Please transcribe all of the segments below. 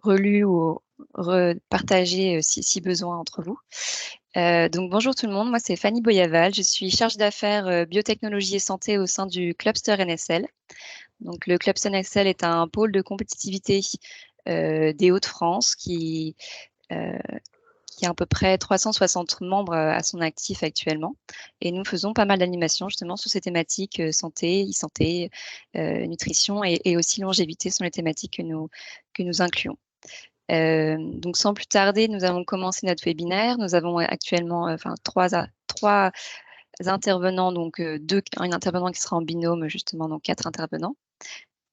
relus ou partagés si besoin entre vous. Donc bonjour tout le monde, moi c'est Fanny Boyaval, je suis chargée d'affaires biotechnologie et santé au sein du Clubster NSL. Donc le Clubster NSL est un pôle de compétitivité des Hauts-de-France euh, qui a à peu près 360 membres à son actif actuellement. Et nous faisons pas mal d'animations justement sur ces thématiques santé, e-santé, nutrition et aussi longévité sont les thématiques que nous incluons. Donc sans plus tarder, nous allons commencer notre webinaire. Nous avons actuellement trois intervenants, donc un intervenant qui sera en binôme justement, donc 4 intervenants.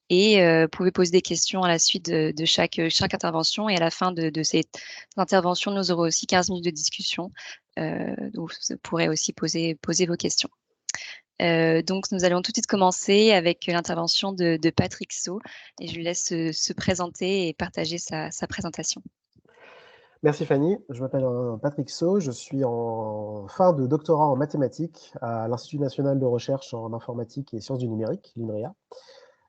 Et vous pouvez poser des questions à la suite de chaque intervention. Et à la fin de ces interventions, nous aurons aussi 15 minutes de discussion. Donc vous pourrez aussi poser vos questions. Donc nous allons tout de suite commencer avec l'intervention de Patrick Sau. Et je lui laisse se présenter et partager sa présentation. Merci Fanny, je m'appelle Patrick Sau, je suis en fin de doctorat en mathématiques à l'Institut national de recherche en informatique et sciences du numérique, l'INRIA.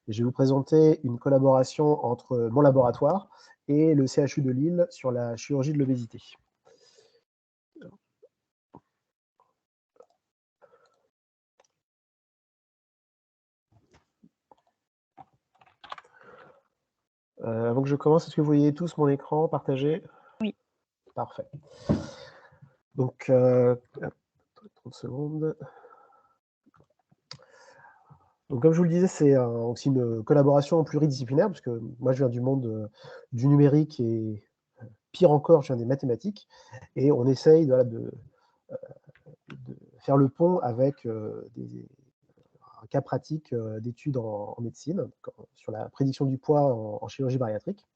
Je vais vous présenter une collaboration entre mon laboratoire et le CHU de Lille sur la chirurgie de l'obésité. Avant que je commence, est-ce que vous voyez tous mon écran partagé? Oui. Parfait. Donc, 30 secondes. Donc, comme je vous le disais, c'est aussi une collaboration pluridisciplinaire, parce que moi, je viens du monde du numérique et pire encore, je viens des mathématiques, et on essaye de faire le pont avec un cas pratique d'études en médecine, sur la prédiction du poids en chirurgie bariatrique.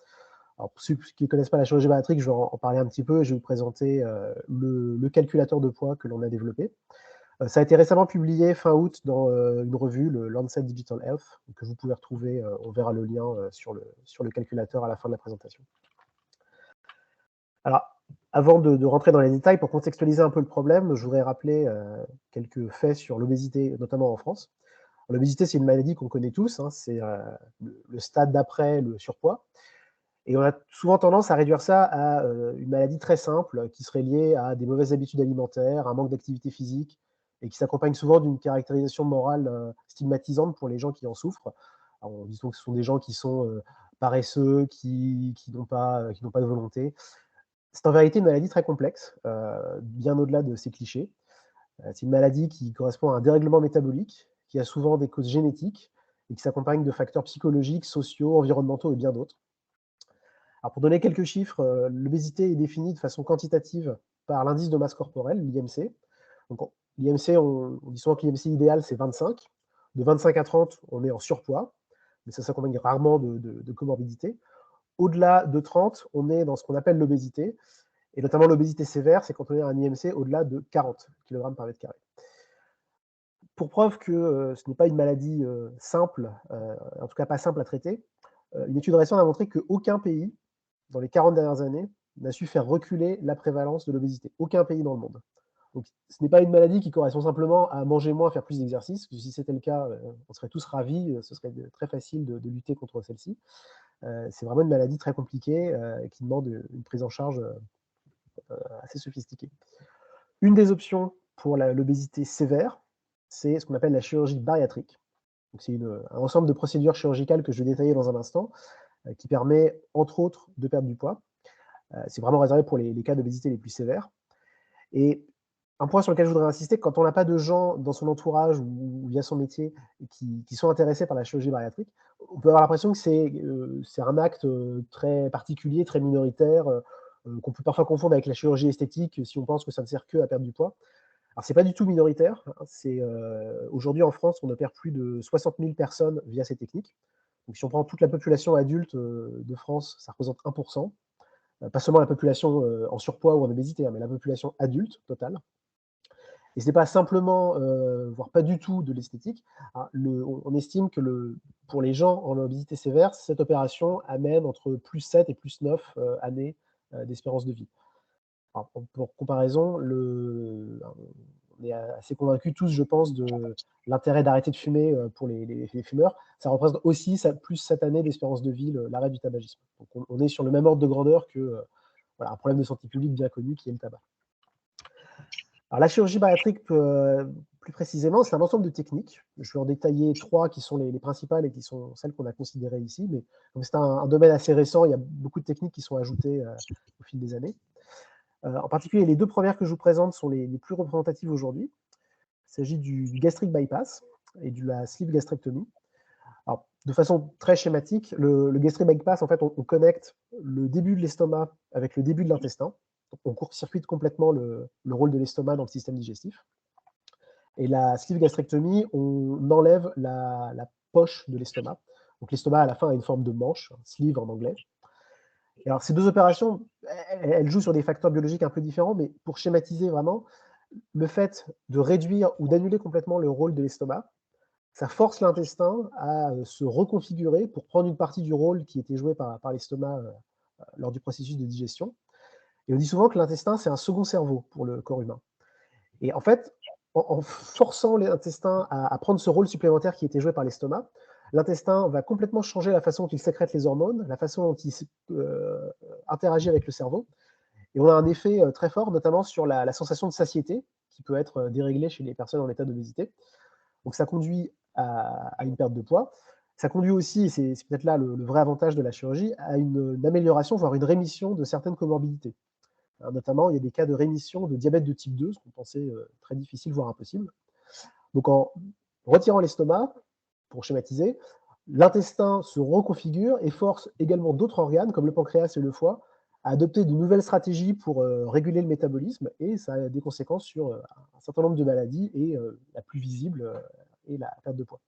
Alors, pour ceux qui ne connaissent pas la chirurgie bariatrique, je vais en parler un petit peu, et je vais vous présenter le calculateur de poids que l'on a développé. Ça a été récemment publié fin août dans une revue, le Lancet Digital Health, que vous pouvez retrouver, on verra le lien sur le calculateur à la fin de la présentation. Alors, avant de rentrer dans les détails, pour contextualiser un peu le problème, je voudrais rappeler quelques faits sur l'obésité, notamment en France. L'obésité, c'est une maladie qu'on connaît tous, hein, c'est le stade d'après le surpoids. Et on a souvent tendance à réduire ça à une maladie très simple qui serait liée à des mauvaises habitudes alimentaires, un manque d'activité physique, et qui s'accompagne souvent d'une caractérisation morale stigmatisante pour les gens qui en souffrent. Alors, disons que ce sont des gens qui sont paresseux, qui n'ont pas de volonté. C'est en vérité une maladie très complexe, bien au-delà de ces clichés. C'est une maladie qui correspond à un dérèglement métabolique, qui a souvent des causes génétiques et qui s'accompagne de facteurs psychologiques, sociaux, environnementaux et bien d'autres. Alors pour donner quelques chiffres, l'obésité est définie de façon quantitative par l'indice de masse corporelle, l'IMC. Donc l'IMC, on dit souvent que l'IMC idéal, c'est 25. De 25 à 30, on est en surpoids, mais ça s'accompagne rarement de comorbidité. Au-delà de 30, on est dans ce qu'on appelle l'obésité, et notamment l'obésité sévère, c'est quand on est à un IMC au-delà de 40 kg par mètre carré. Pour preuve que ce n'est pas une maladie simple, en tout cas pas simple à traiter, une étude récente a montré qu'aucun pays, dans les 40 dernières années, n'a su faire reculer la prévalence de l'obésité. Aucun pays dans le monde. Donc, ce n'est pas une maladie qui correspond simplement à manger moins, faire plus d'exercice. Si c'était le cas, on serait tous ravis, ce serait très facile de lutter contre celle-ci. C'est vraiment une maladie très compliquée qui demande une prise en charge assez sophistiquée. Une des options pour l'obésité sévère, c'est ce qu'on appelle la chirurgie bariatrique. C'est un ensemble de procédures chirurgicales que je vais détailler dans un instant, qui permet, entre autres, de perdre du poids. C'est vraiment réservé pour les cas d'obésité les plus sévères. Et un point sur lequel je voudrais insister, quand on n'a pas de gens dans son entourage ou via son métier qui sont intéressés par la chirurgie bariatrique, on peut avoir l'impression que c'est un acte très particulier, très minoritaire, qu'on peut parfois confondre avec la chirurgie esthétique si on pense que ça ne sert que à perdre du poids. Alors, c'est pas du tout minoritaire. Aujourd'hui, en France, on opère plus de 60 000 personnes via ces techniques. Donc, si on prend toute la population adulte de France, ça représente 1%. Pas seulement la population en surpoids ou en obésité, mais la population adulte totale. Et ce n'est pas simplement, voire pas du tout de l'esthétique. On estime que pour les gens en obésité sévère, cette opération amène entre plus 7 et plus 9 années d'espérance de vie. Alors, pour comparaison, on est assez convaincus tous, je pense, de l'intérêt d'arrêter de fumer pour les fumeurs. Ça représente aussi plus cette année d'espérance de vie, l'arrêt du tabagisme. Donc on est sur le même ordre de grandeur que voilà, un problème de santé publique bien connu qui est le tabac. Alors la chirurgie bariatrique, plus précisément, c'est un ensemble de techniques. Je vais en détailler 3 qui sont les principales et qui sont celles qu'on a considérées ici. Mais comme c'est un domaine assez récent, il y a beaucoup de techniques qui sont ajoutées au fil des années. En particulier, les 2 premières que je vous présente sont les plus représentatives aujourd'hui. Il s'agit du gastric bypass et de la sleeve gastrectomie. Alors, de façon très schématique, le gastric bypass, en fait, on connecte le début de l'estomac avec le début de l'intestin. On court-circuite complètement le rôle de l'estomac dans le système digestif. Et la sleeve gastrectomie, on enlève la poche de l'estomac. Donc l'estomac, à la fin, a une forme de manche, sleeve en anglais. Et alors, ces 2 opérations, elles jouent sur des facteurs biologiques un peu différents, mais pour schématiser vraiment, le fait de réduire ou d'annuler complètement le rôle de l'estomac, ça force l'intestin à se reconfigurer pour prendre une partie du rôle qui était joué par l'estomac lors du processus de digestion. Et on dit souvent que l'intestin, c'est un second cerveau pour le corps humain. Et en fait, en forçant l'intestin à prendre ce rôle supplémentaire qui était joué par l'estomac, l'intestin va complètement changer la façon dont il sécrète les hormones, la façon dont il interagit avec le cerveau. Et on a un effet très fort, notamment sur la sensation de satiété, qui peut être déréglée chez les personnes en état d'obésité. Donc ça conduit à une perte de poids. Ça conduit aussi, et c'est peut-être là le vrai avantage de la chirurgie, à une amélioration, voire une rémission de certaines comorbidités. Notamment, il y a des cas de rémission de diabète de type 2, ce qu'on pensait très difficile, voire impossible. Donc en retirant l'estomac, pour schématiser, l'intestin se reconfigure et force également d'autres organes, comme le pancréas et le foie, à adopter de nouvelles stratégies pour réguler le métabolisme, et ça a des conséquences sur un certain nombre de maladies, et la plus visible est la perte de poids.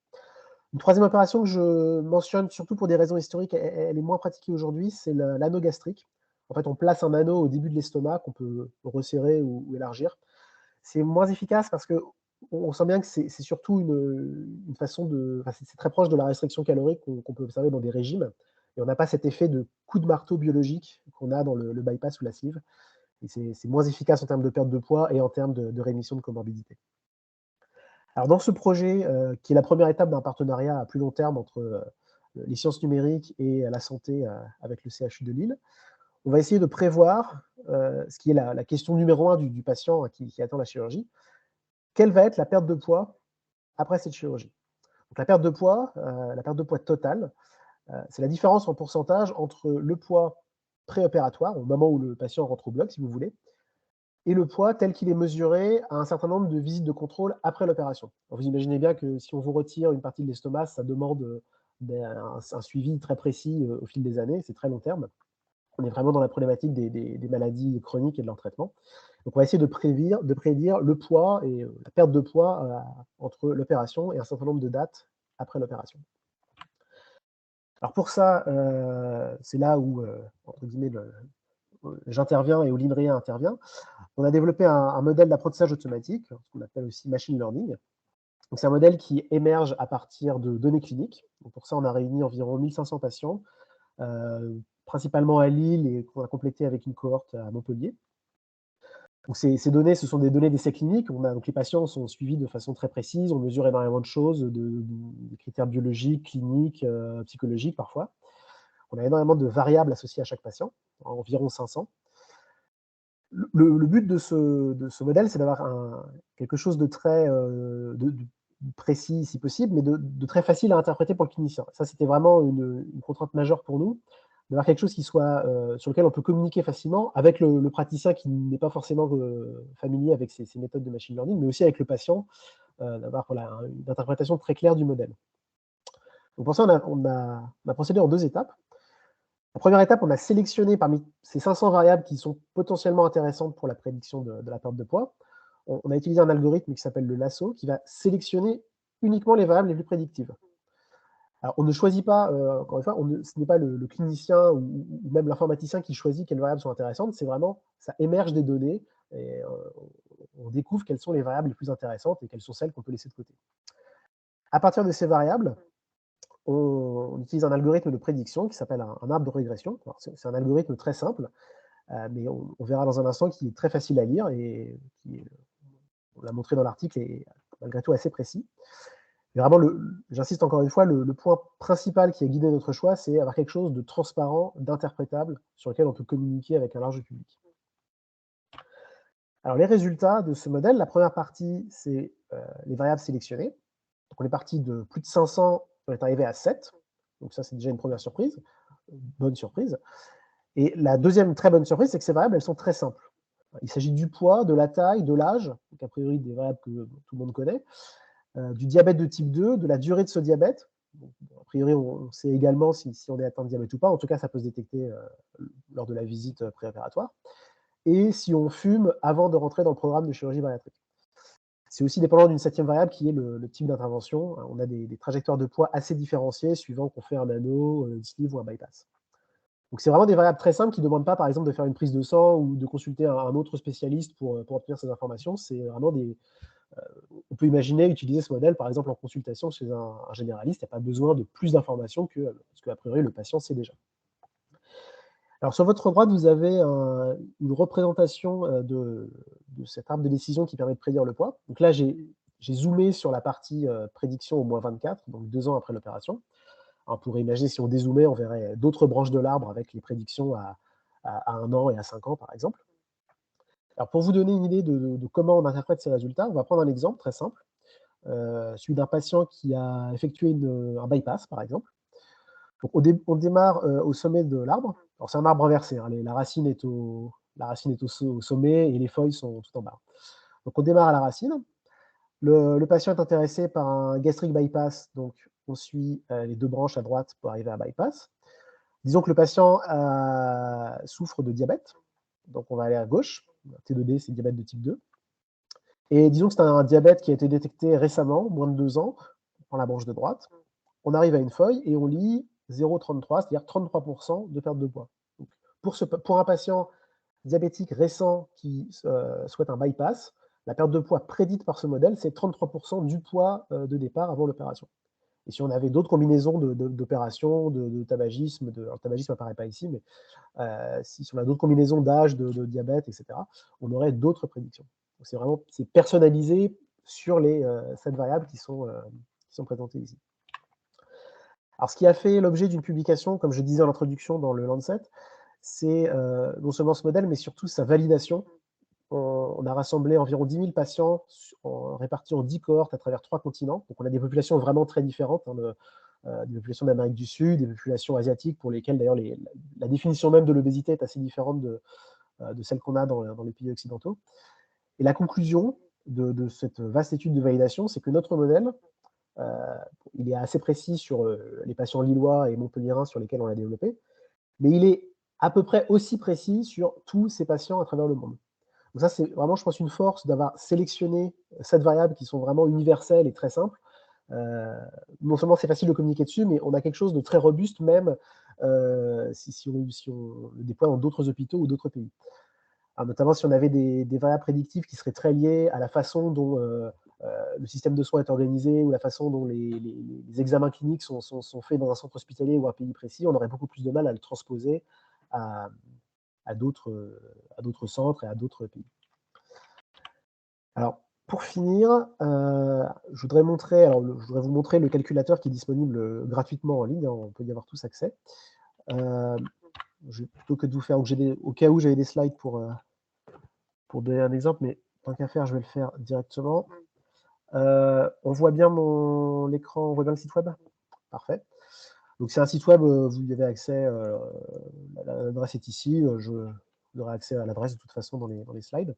Une troisième opération que je mentionne, surtout pour des raisons historiques, elle est moins pratiquée aujourd'hui, c'est l'anneau gastrique. En fait, on place un anneau au début de l'estomac qu'on peut resserrer ou élargir. C'est moins efficace parce qu'on sent bien que c'est surtout une façon de... Enfin, c'est très proche de la restriction calorique qu'on peut observer dans des régimes. Et on n'a pas cet effet de coup de marteau biologique qu'on a dans le bypass ou la sleeve. Et c'est moins efficace en termes de perte de poids et en termes de rémission de comorbidité. Alors dans ce projet, qui est la première étape d'un partenariat à plus long terme entre les sciences numériques et la santé avec le CHU de Lille, on va essayer de prévoir ce qui est la question numéro 1 du patient qui attend la chirurgie. Quelle va être la perte de poids après cette chirurgie? Donc la perte de poids totale, c'est la différence en pourcentage entre le poids préopératoire, au moment où le patient rentre au bloc, si vous voulez, et le poids tel qu'il est mesuré à un certain nombre de visites de contrôle après l'opération. Vous imaginez bien que si on vous retire une partie de l'estomac, ça demande un suivi très précis au fil des années, c'est très long terme. On est vraiment dans la problématique des maladies chroniques et de leur traitement. Donc on va essayer de prédire le poids et la perte de poids entre l'opération et un certain nombre de dates après l'opération. Alors pour ça, c'est là où, entre guillemets, j'interviens et où l'INRIA intervient. On a développé un modèle d'apprentissage automatique, ce qu'on appelle aussi machine learning. C'est un modèle qui émerge à partir de données cliniques. Donc pour ça, on a réuni environ 1500 patients, principalement à Lille, et qu'on a complété avec une cohorte à Montpellier. Donc ces données, ce sont des données d'essais cliniques. Donc les patients sont suivis de façon très précise, on mesure énormément de choses, des critères biologiques, cliniques, psychologiques parfois. On a énormément de variables associées à chaque patient, environ 500. Le but de ce modèle, c'est d'avoir quelque chose de très précis, si possible, mais de très facile à interpréter pour le clinicien. Ça, c'était vraiment une contrainte majeure pour nous, d'avoir quelque chose qui soit sur lequel on peut communiquer facilement avec le praticien qui n'est pas forcément familier avec ces méthodes de machine learning, mais aussi avec le patient, d'avoir une interprétation très claire du modèle. Donc pour ça, on a procédé en 2 étapes. En première étape, on a sélectionné parmi ces 500 variables qui sont potentiellement intéressantes pour la prédiction de la perte de poids. On a utilisé un algorithme qui s'appelle le lasso, qui va sélectionner uniquement les variables les plus prédictives. Alors, on ne choisit pas, encore une fois, ce n'est pas le clinicien ou même l'informaticien qui choisit quelles variables sont intéressantes, c'est vraiment, ça émerge des données et on découvre quelles sont les variables les plus intéressantes et quelles sont celles qu'on peut laisser de côté. À partir de ces variables, on utilise un algorithme de prédiction qui s'appelle un arbre de régression. C'est un algorithme très simple, mais on verra dans un instant qu'il est très facile à lire et on l'a montré dans l'article, est malgré tout assez précis. Mais vraiment, j'insiste encore une fois, le point principal qui a guidé notre choix, c'est avoir quelque chose de transparent, d'interprétable, sur lequel on peut communiquer avec un large public. Alors, les résultats de ce modèle, la première partie, c'est les variables sélectionnées. Donc, on est parti de plus de 500, on est arrivé à 7. Donc ça, c'est déjà une première surprise, bonne surprise. Et la deuxième très bonne surprise, c'est que ces variables, elles sont très simples. Il s'agit du poids, de la taille, de l'âge, donc a priori des variables que tout le monde connaît, du diabète de type 2, de la durée de ce diabète. Donc, a priori, on sait également si on est atteint de diabète ou pas. En tout cas, ça peut se détecter lors de la visite préopératoire. Et si on fume avant de rentrer dans le programme de chirurgie bariatrique. C'est aussi dépendant d'une septième variable qui est le type d'intervention. On a des trajectoires de poids assez différenciées suivant qu'on fait un anneau, une sleeve ou un bypass. Donc c'est vraiment des variables très simples qui ne demandent pas, par exemple, de faire une prise de sang ou de consulter un autre spécialiste pour obtenir ces informations. C'est vraiment on peut imaginer utiliser ce modèle, par exemple, en consultation chez un généraliste. Il n'y a pas besoin de plus d'informations que ce qu'a priori le patient sait déjà. Alors sur votre droite, vous avez une représentation de cet arbre de décision qui permet de prédire le poids. Donc là, j'ai zoomé sur la partie prédiction au moins 24, donc 2 ans après l'opération. On pourrait imaginer, si on dézoomait, on verrait d'autres branches de l'arbre avec les prédictions à 1 an et à 5 ans, par exemple. Alors pour vous donner une idée de comment on interprète ces résultats, on va prendre un exemple très simple, celui d'un patient qui a effectué un bypass, par exemple. Donc on démarre au sommet de l'arbre. Alors c'est un arbre inversé, hein, la racine est au sommet et les feuilles sont tout en bas. Donc on démarre à la racine. Le patient est intéressé par un gastric bypass, donc on suit les 2 branches à droite pour arriver à bypass. Disons que le patient souffre de diabète, donc on va aller à gauche. T2D, c'est diabète de type 2. Et disons que c'est un diabète qui a été détecté récemment, moins de 2 ans, on prend la branche de droite. On arrive à une feuille et on lit 0,33, c'est-à-dire 33% de perte de poids. Donc, pour un patient diabétique récent qui souhaite un bypass, la perte de poids prédite par ce modèle, c'est 33% du poids de départ avant l'opération. Et si on avait d'autres combinaisons d'opérations, de tabagisme, le tabagisme n'apparaît pas ici, mais si on a d'autres combinaisons d'âge, de diabète, etc., on aurait d'autres prédictions. C'est personnalisé sur les 7 variables qui sont présentées ici. Alors, ce qui a fait l'objet d'une publication, comme je disais en introduction dans le Lancet, c'est non seulement ce modèle, mais surtout sa validation. On a rassemblé environ 10 000 patients répartis en 10 cohortes à travers 3 continents. Donc, on a des populations vraiment très différentes, hein, des populations d'Amérique du Sud, des populations asiatiques, pour lesquelles d'ailleurs la définition même de l'obésité est assez différente de celle qu'on a dans les pays occidentaux. Et la conclusion de cette vaste étude de validation, c'est que notre modèle, il est assez précis sur les patients lillois et montpelliérains sur lesquels on l'a développé, mais il est à peu près aussi précis sur tous ces patients à travers le monde. Donc ça, c'est vraiment, je pense, une force d'avoir sélectionné 7 variables qui sont vraiment universelles et très simples. Non seulement c'est facile de communiquer dessus, mais on a quelque chose de très robuste, même si on le déploie dans d'autres hôpitaux ou d'autres pays. Alors, notamment si on avait des variables prédictives qui seraient très liées à la façon dont le système de soins est organisé ou la façon dont les examens cliniques sont faits dans un centre hospitalier ou un pays précis, on aurait beaucoup plus de mal à le transposer à d'autres centres et à d'autres pays. Alors, pour finir, je voudrais vous montrer le calculateur qui est disponible gratuitement en ligne, hein, on peut y avoir tous accès. Plutôt que de vous faire, au cas où j'avais des slides pour donner un exemple, mais tant qu'à faire, je vais le faire directement. On voit bien l'écran, on voit bien le site web? Parfait. Donc c'est un site web, vous y avez accès, l'adresse est ici, vous aurez accès à l'adresse de toute façon dans les slides.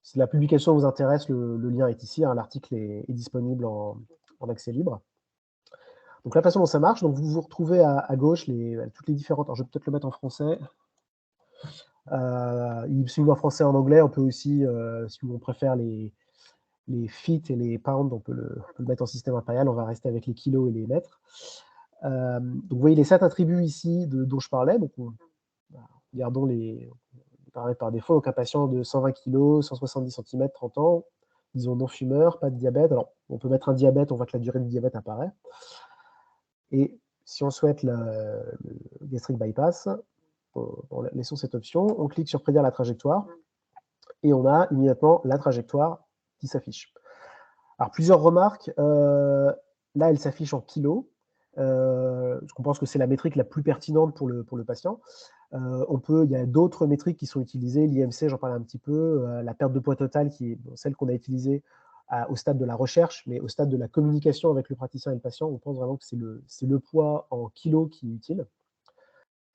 Si la publication vous intéresse, le lien est ici, hein, l'article est disponible en accès libre. Donc la façon dont ça marche, donc vous vous retrouvez à gauche toutes les différentes. Alors je vais peut-être le mettre en français. Il est disponible en français et en anglais. On peut aussi, si on préfère les feet et les pounds, on peut le mettre en système impérial. On va rester avec les kilos et les mètres. Donc vous voyez les 7 attributs ici dont je parlais. Donc regardons les paramètres par défaut. Donc un patient de 120 kg, 170 cm, 30 ans, disons non fumeur, pas de diabète. Alors on peut mettre un diabète, on voit que la durée du diabète apparaît. Et si on souhaite le gastric bypass, laissons cette option. On clique sur prédire la trajectoire. et on a immédiatement la trajectoire qui s'affiche. Alors, plusieurs remarques. Là, elle s'affiche en kilos, parce qu'on pense que c'est la métrique la plus pertinente pour le patient. Il y a d'autres métriques qui sont utilisées, l'IMC, j'en parlais un petit peu, la perte de poids totale, qui est celle qu'on a utilisée au stade de la recherche, mais au stade de la communication avec le praticien et le patient, on pense vraiment que c'est le poids en kilos qui est utile.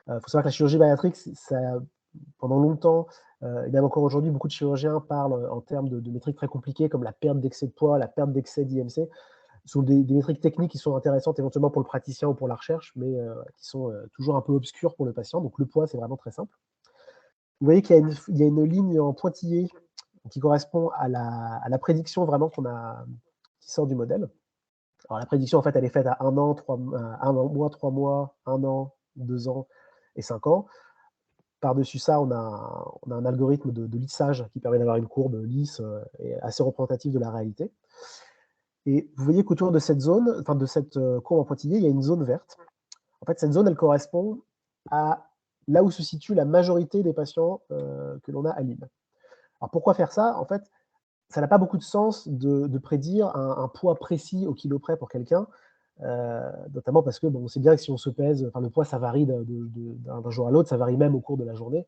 Il faut savoir que la chirurgie bariatrique, pendant longtemps, et même encore aujourd'hui, beaucoup de chirurgiens parlent en termes de métriques très compliquées, comme la perte d'excès de poids, la perte d'excès d'IMC. Ce sont des métriques techniques qui sont intéressantes éventuellement pour le praticien ou pour la recherche, mais qui sont toujours un peu obscures pour le patient. Donc le poids, c'est vraiment très simple. Vous voyez qu'il y a une ligne en pointillé qui correspond à la prédiction vraiment qui sort du modèle. Alors la prédiction, en fait, elle est faite à 1 an, 3 mois, 1 an, 2 ans et 5 ans. Par-dessus ça, on a un algorithme de lissage qui permet d'avoir une courbe lisse et assez représentative de la réalité. Et vous voyez qu'autour de cette zone, enfin de cette courbe en pointillé, il y a une zone verte. En fait, cette zone, elle correspond à là où se situe la majorité des patients que l'on a à Lille. Alors pourquoi faire ça? En fait, ça n'a pas beaucoup de sens de prédire un poids précis au kilo près pour quelqu'un, notamment parce que on sait bien que si on se pèse, le poids, ça varie d'un jour à l'autre, ça varie même au cours de la journée.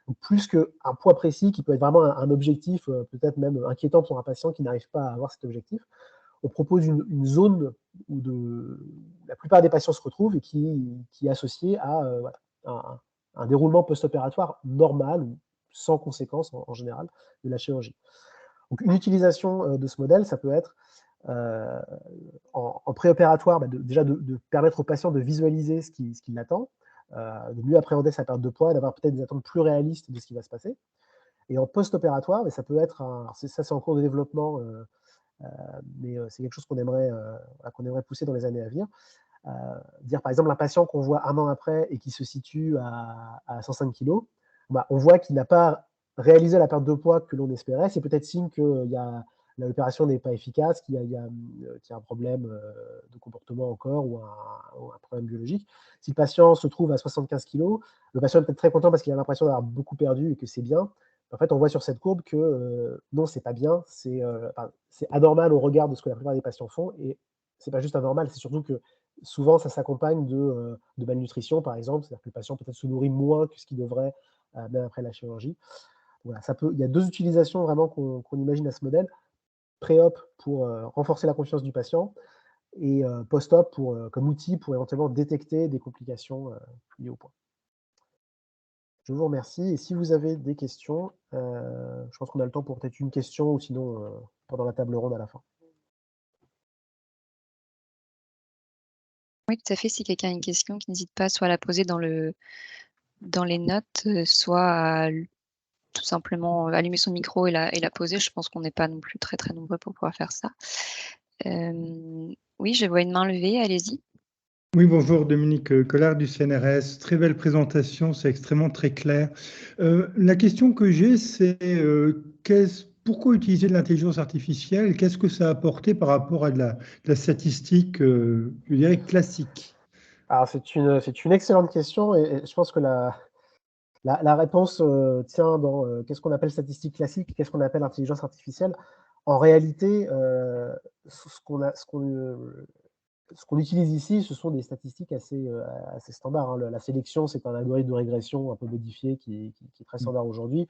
Donc plus qu'un poids précis qui peut être vraiment un objectif, peut-être même inquiétant pour un patient qui n'arrive pas à avoir cet objectif, on propose une zone où la plupart des patients se retrouvent et qui est associée à un déroulement post-opératoire normal ou sans conséquence en général de la chirurgie. Donc une utilisation de ce modèle, ça peut être en préopératoire, déjà de permettre au patient de visualiser ce qui l'attend, de mieux appréhender sa perte de poids, d'avoir peut-être des attentes plus réalistes de ce qui va se passer. Et en post-opératoire, ça peut être, ça c'est en cours de développement, mais c'est quelque chose qu'on aimerait pousser dans les années à venir. Dire par exemple un patient qu'on voit 1 an après et qui se situe à 105 kg, on voit qu'il n'a pas réalisé la perte de poids que l'on espérait. C'est peut-être signe que l'opération n'est pas efficace, qu'il y a un problème de comportement encore ou un problème biologique. Si le patient se trouve à 75 kg, le patient est peut-être très content parce qu'il a l'impression d'avoir beaucoup perdu et que c'est bien. En fait, on voit sur cette courbe que non, c'est pas bien, c'est anormal au regard de ce que la plupart des patients font, et c'est pas juste anormal, c'est surtout que souvent ça s'accompagne de malnutrition, par exemple, c'est-à-dire que le patient peut-être se nourrit moins que ce qu'il devrait, même après la chirurgie. Voilà, il y a 2 utilisations vraiment qu'on imagine à ce modèle. Pré-op pour renforcer la confiance du patient, et post-op comme outil pour éventuellement détecter des complications liées au poids. Je vous remercie, et si vous avez des questions, je pense qu'on a le temps pour peut-être une question, ou sinon pendant la table ronde à la fin. Oui, tout à fait. Si quelqu'un a une question, qu'il n'hésite pas soit à la poser dans les notes, soit à tout simplement allumer son micro et la poser. Je pense qu'on n'est pas non plus très, très nombreux pour pouvoir faire ça. Oui, je vois une main levée, allez-y. Oui, bonjour, Dominique Collard du CNRS. Très belle présentation, c'est extrêmement très clair. La question que j'ai, c'est pourquoi utiliser de l'intelligence artificielle? Qu'est-ce que ça a apporté par rapport à de la statistique, je dirais, classique? Alors c'est une excellente question, et je pense que la réponse tient dans qu'est-ce qu'on appelle statistique classique, qu'est-ce qu'on appelle intelligence artificielle. En réalité, ce qu'on utilise ici, ce sont des statistiques assez standards, hein. La sélection, c'est un algorithme de régression un peu modifié qui est très standard aujourd'hui.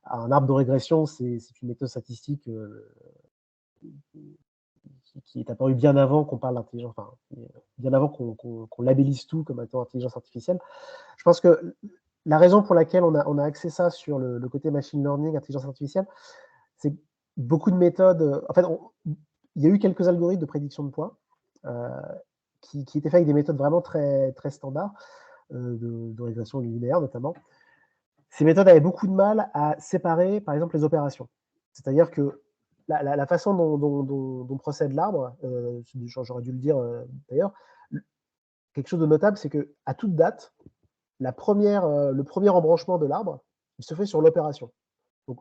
Un arbre de régression, c'est une méthode statistique qui est apparue bien avant qu'on parle d'intelligence, enfin, bien avant qu'on labellise tout comme étant intelligence artificielle. Je pense que la raison pour laquelle on a axé ça sur le côté machine learning, intelligence artificielle, c'est beaucoup de méthodes. En fait, il y a eu quelques algorithmes de prédiction de poids qui étaient faits avec des méthodes vraiment très, très standards, de régression linéaire notamment. Ces méthodes avaient beaucoup de mal à séparer, par exemple, les opérations. C'est-à-dire que la façon dont procède l'arbre, j'aurais dû le dire d'ailleurs, quelque chose de notable, c'est qu'à toute date, le premier embranchement de l'arbre, il se fait sur l'opération. Donc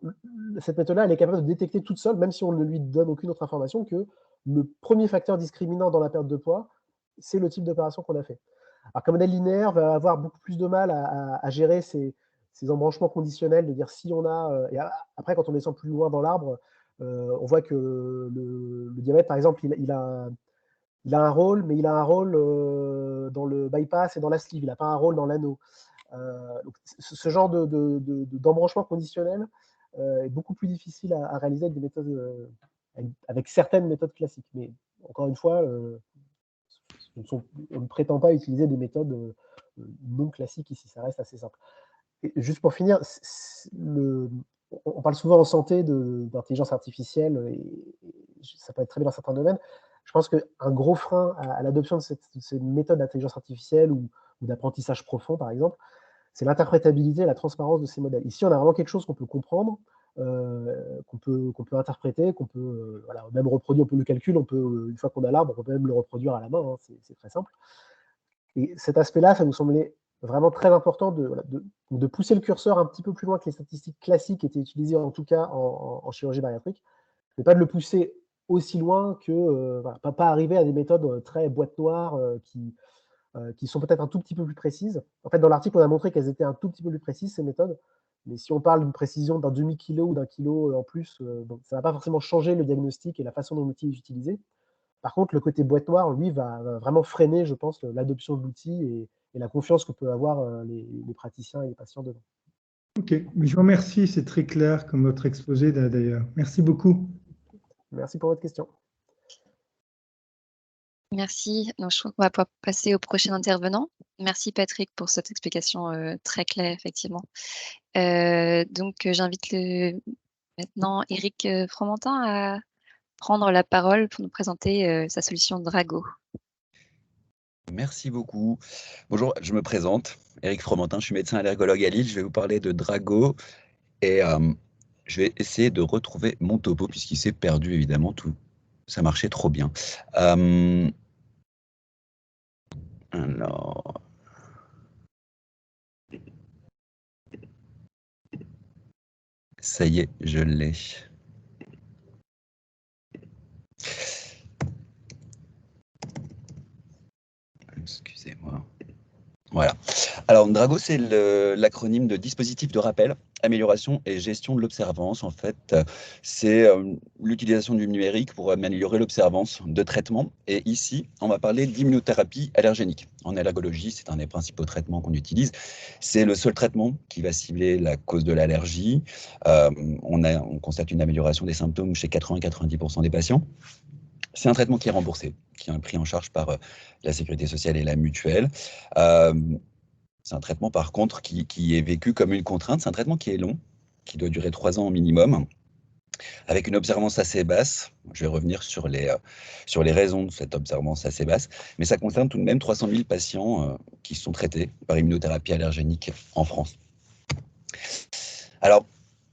cette méthode-là, elle est capable de détecter toute seule, même si on ne lui donne aucune autre information, que le premier facteur discriminant dans la perte de poids, c'est le type d'opération qu'on a fait. Alors qu'un modèle linéaire va avoir beaucoup plus de mal à gérer ces ces embranchements conditionnels, de dire si on a… et après, quand on descend plus loin dans l'arbre, on voit que le diamètre, par exemple, il a un rôle, mais il a un rôle dans le bypass et dans la sleeve. Il n'a pas un rôle dans l'anneau. Donc, ce genre d'embranchement conditionnel est beaucoup plus difficile à réaliser avec des méthodes, avec certaines méthodes classiques. Mais encore une fois, on ne prétend pas utiliser des méthodes non classiques ici. Ça reste assez simple. Et juste pour finir, on parle souvent en santé d'intelligence artificielle, et ça peut être très bien dans certains domaines. Je pense qu'un gros frein à l'adoption de ces méthodes d'intelligence artificielle ou d'apprentissage profond, par exemple, c'est l'interprétabilité et la transparence de ces modèles. Ici, on a vraiment quelque chose qu'on peut comprendre, qu'on peut interpréter, qu'on peut voilà, même reproduire. On peut le calcul, une fois qu'on a l'arbre, on peut même le reproduire à la main, hein, c'est très simple. Et cet aspect-là, ça nous semblait vraiment très important de pousser le curseur un petit peu plus loin que les statistiques classiques qui étaient utilisées, en tout cas en chirurgie bariatrique, mais pas de le pousser aussi loin que voilà, pas arriver à des méthodes très boîte noire qui sont peut-être un tout petit peu plus précises. En fait, dans l'article, on a montré qu'elles étaient un tout petit peu plus précises, ces méthodes, mais si on parle d'une précision d'un demi-kilo ou d'un kilo en plus, bon, ça ne va pas forcément changer le diagnostic et la façon dont l'outil est utilisé. Par contre, le côté boîte noire, lui, va vraiment freiner, je pense, l'adoption de l'outil et la confiance que peuvent avoir les praticiens et les patients dedans. Ok, mais je vous remercie, c'est très clair comme votre exposé d'ailleurs. Merci beaucoup. Merci pour votre question. Merci. Donc, je crois qu'on va pouvoir passer au prochain intervenant. Merci Patrick pour cette explication très claire, effectivement. Donc, j'invite maintenant Eric Fromentin à prendre la parole pour nous présenter sa solution Drago. Merci beaucoup. Bonjour, je me présente, Eric Fromentin, je suis médecin allergologue à Lille. Je vais vous parler de Drago et je vais essayer de retrouver mon topo puisqu'il s'est perdu évidemment, tout ça marchait trop bien. Alors… Ça y est, je l'ai. Excusez-moi. Voilà. Alors, Drago, c'est l'acronyme de dispositif de rappel, amélioration et gestion de l'observance. En fait, c'est l'utilisation du numérique pour améliorer l'observance de traitement. Et ici, on va parler d'immunothérapie allergénique. En allergologie, c'est un des principaux traitements qu'on utilise. C'est le seul traitement qui va cibler la cause de l'allergie. On constate une amélioration des symptômes chez 80-90% des patients. C'est un traitement qui est remboursé, qui est pris en charge par la sécurité sociale et la mutuelle. C'est un traitement, par contre, qui est vécu comme une contrainte. C'est un traitement qui est long, qui doit durer 3 ans au minimum, avec une observance assez basse. Je vais revenir sur les raisons de cette observance assez basse, mais ça concerne tout de même 300 000 patients qui sont traités par immunothérapie allergénique en France. Alors,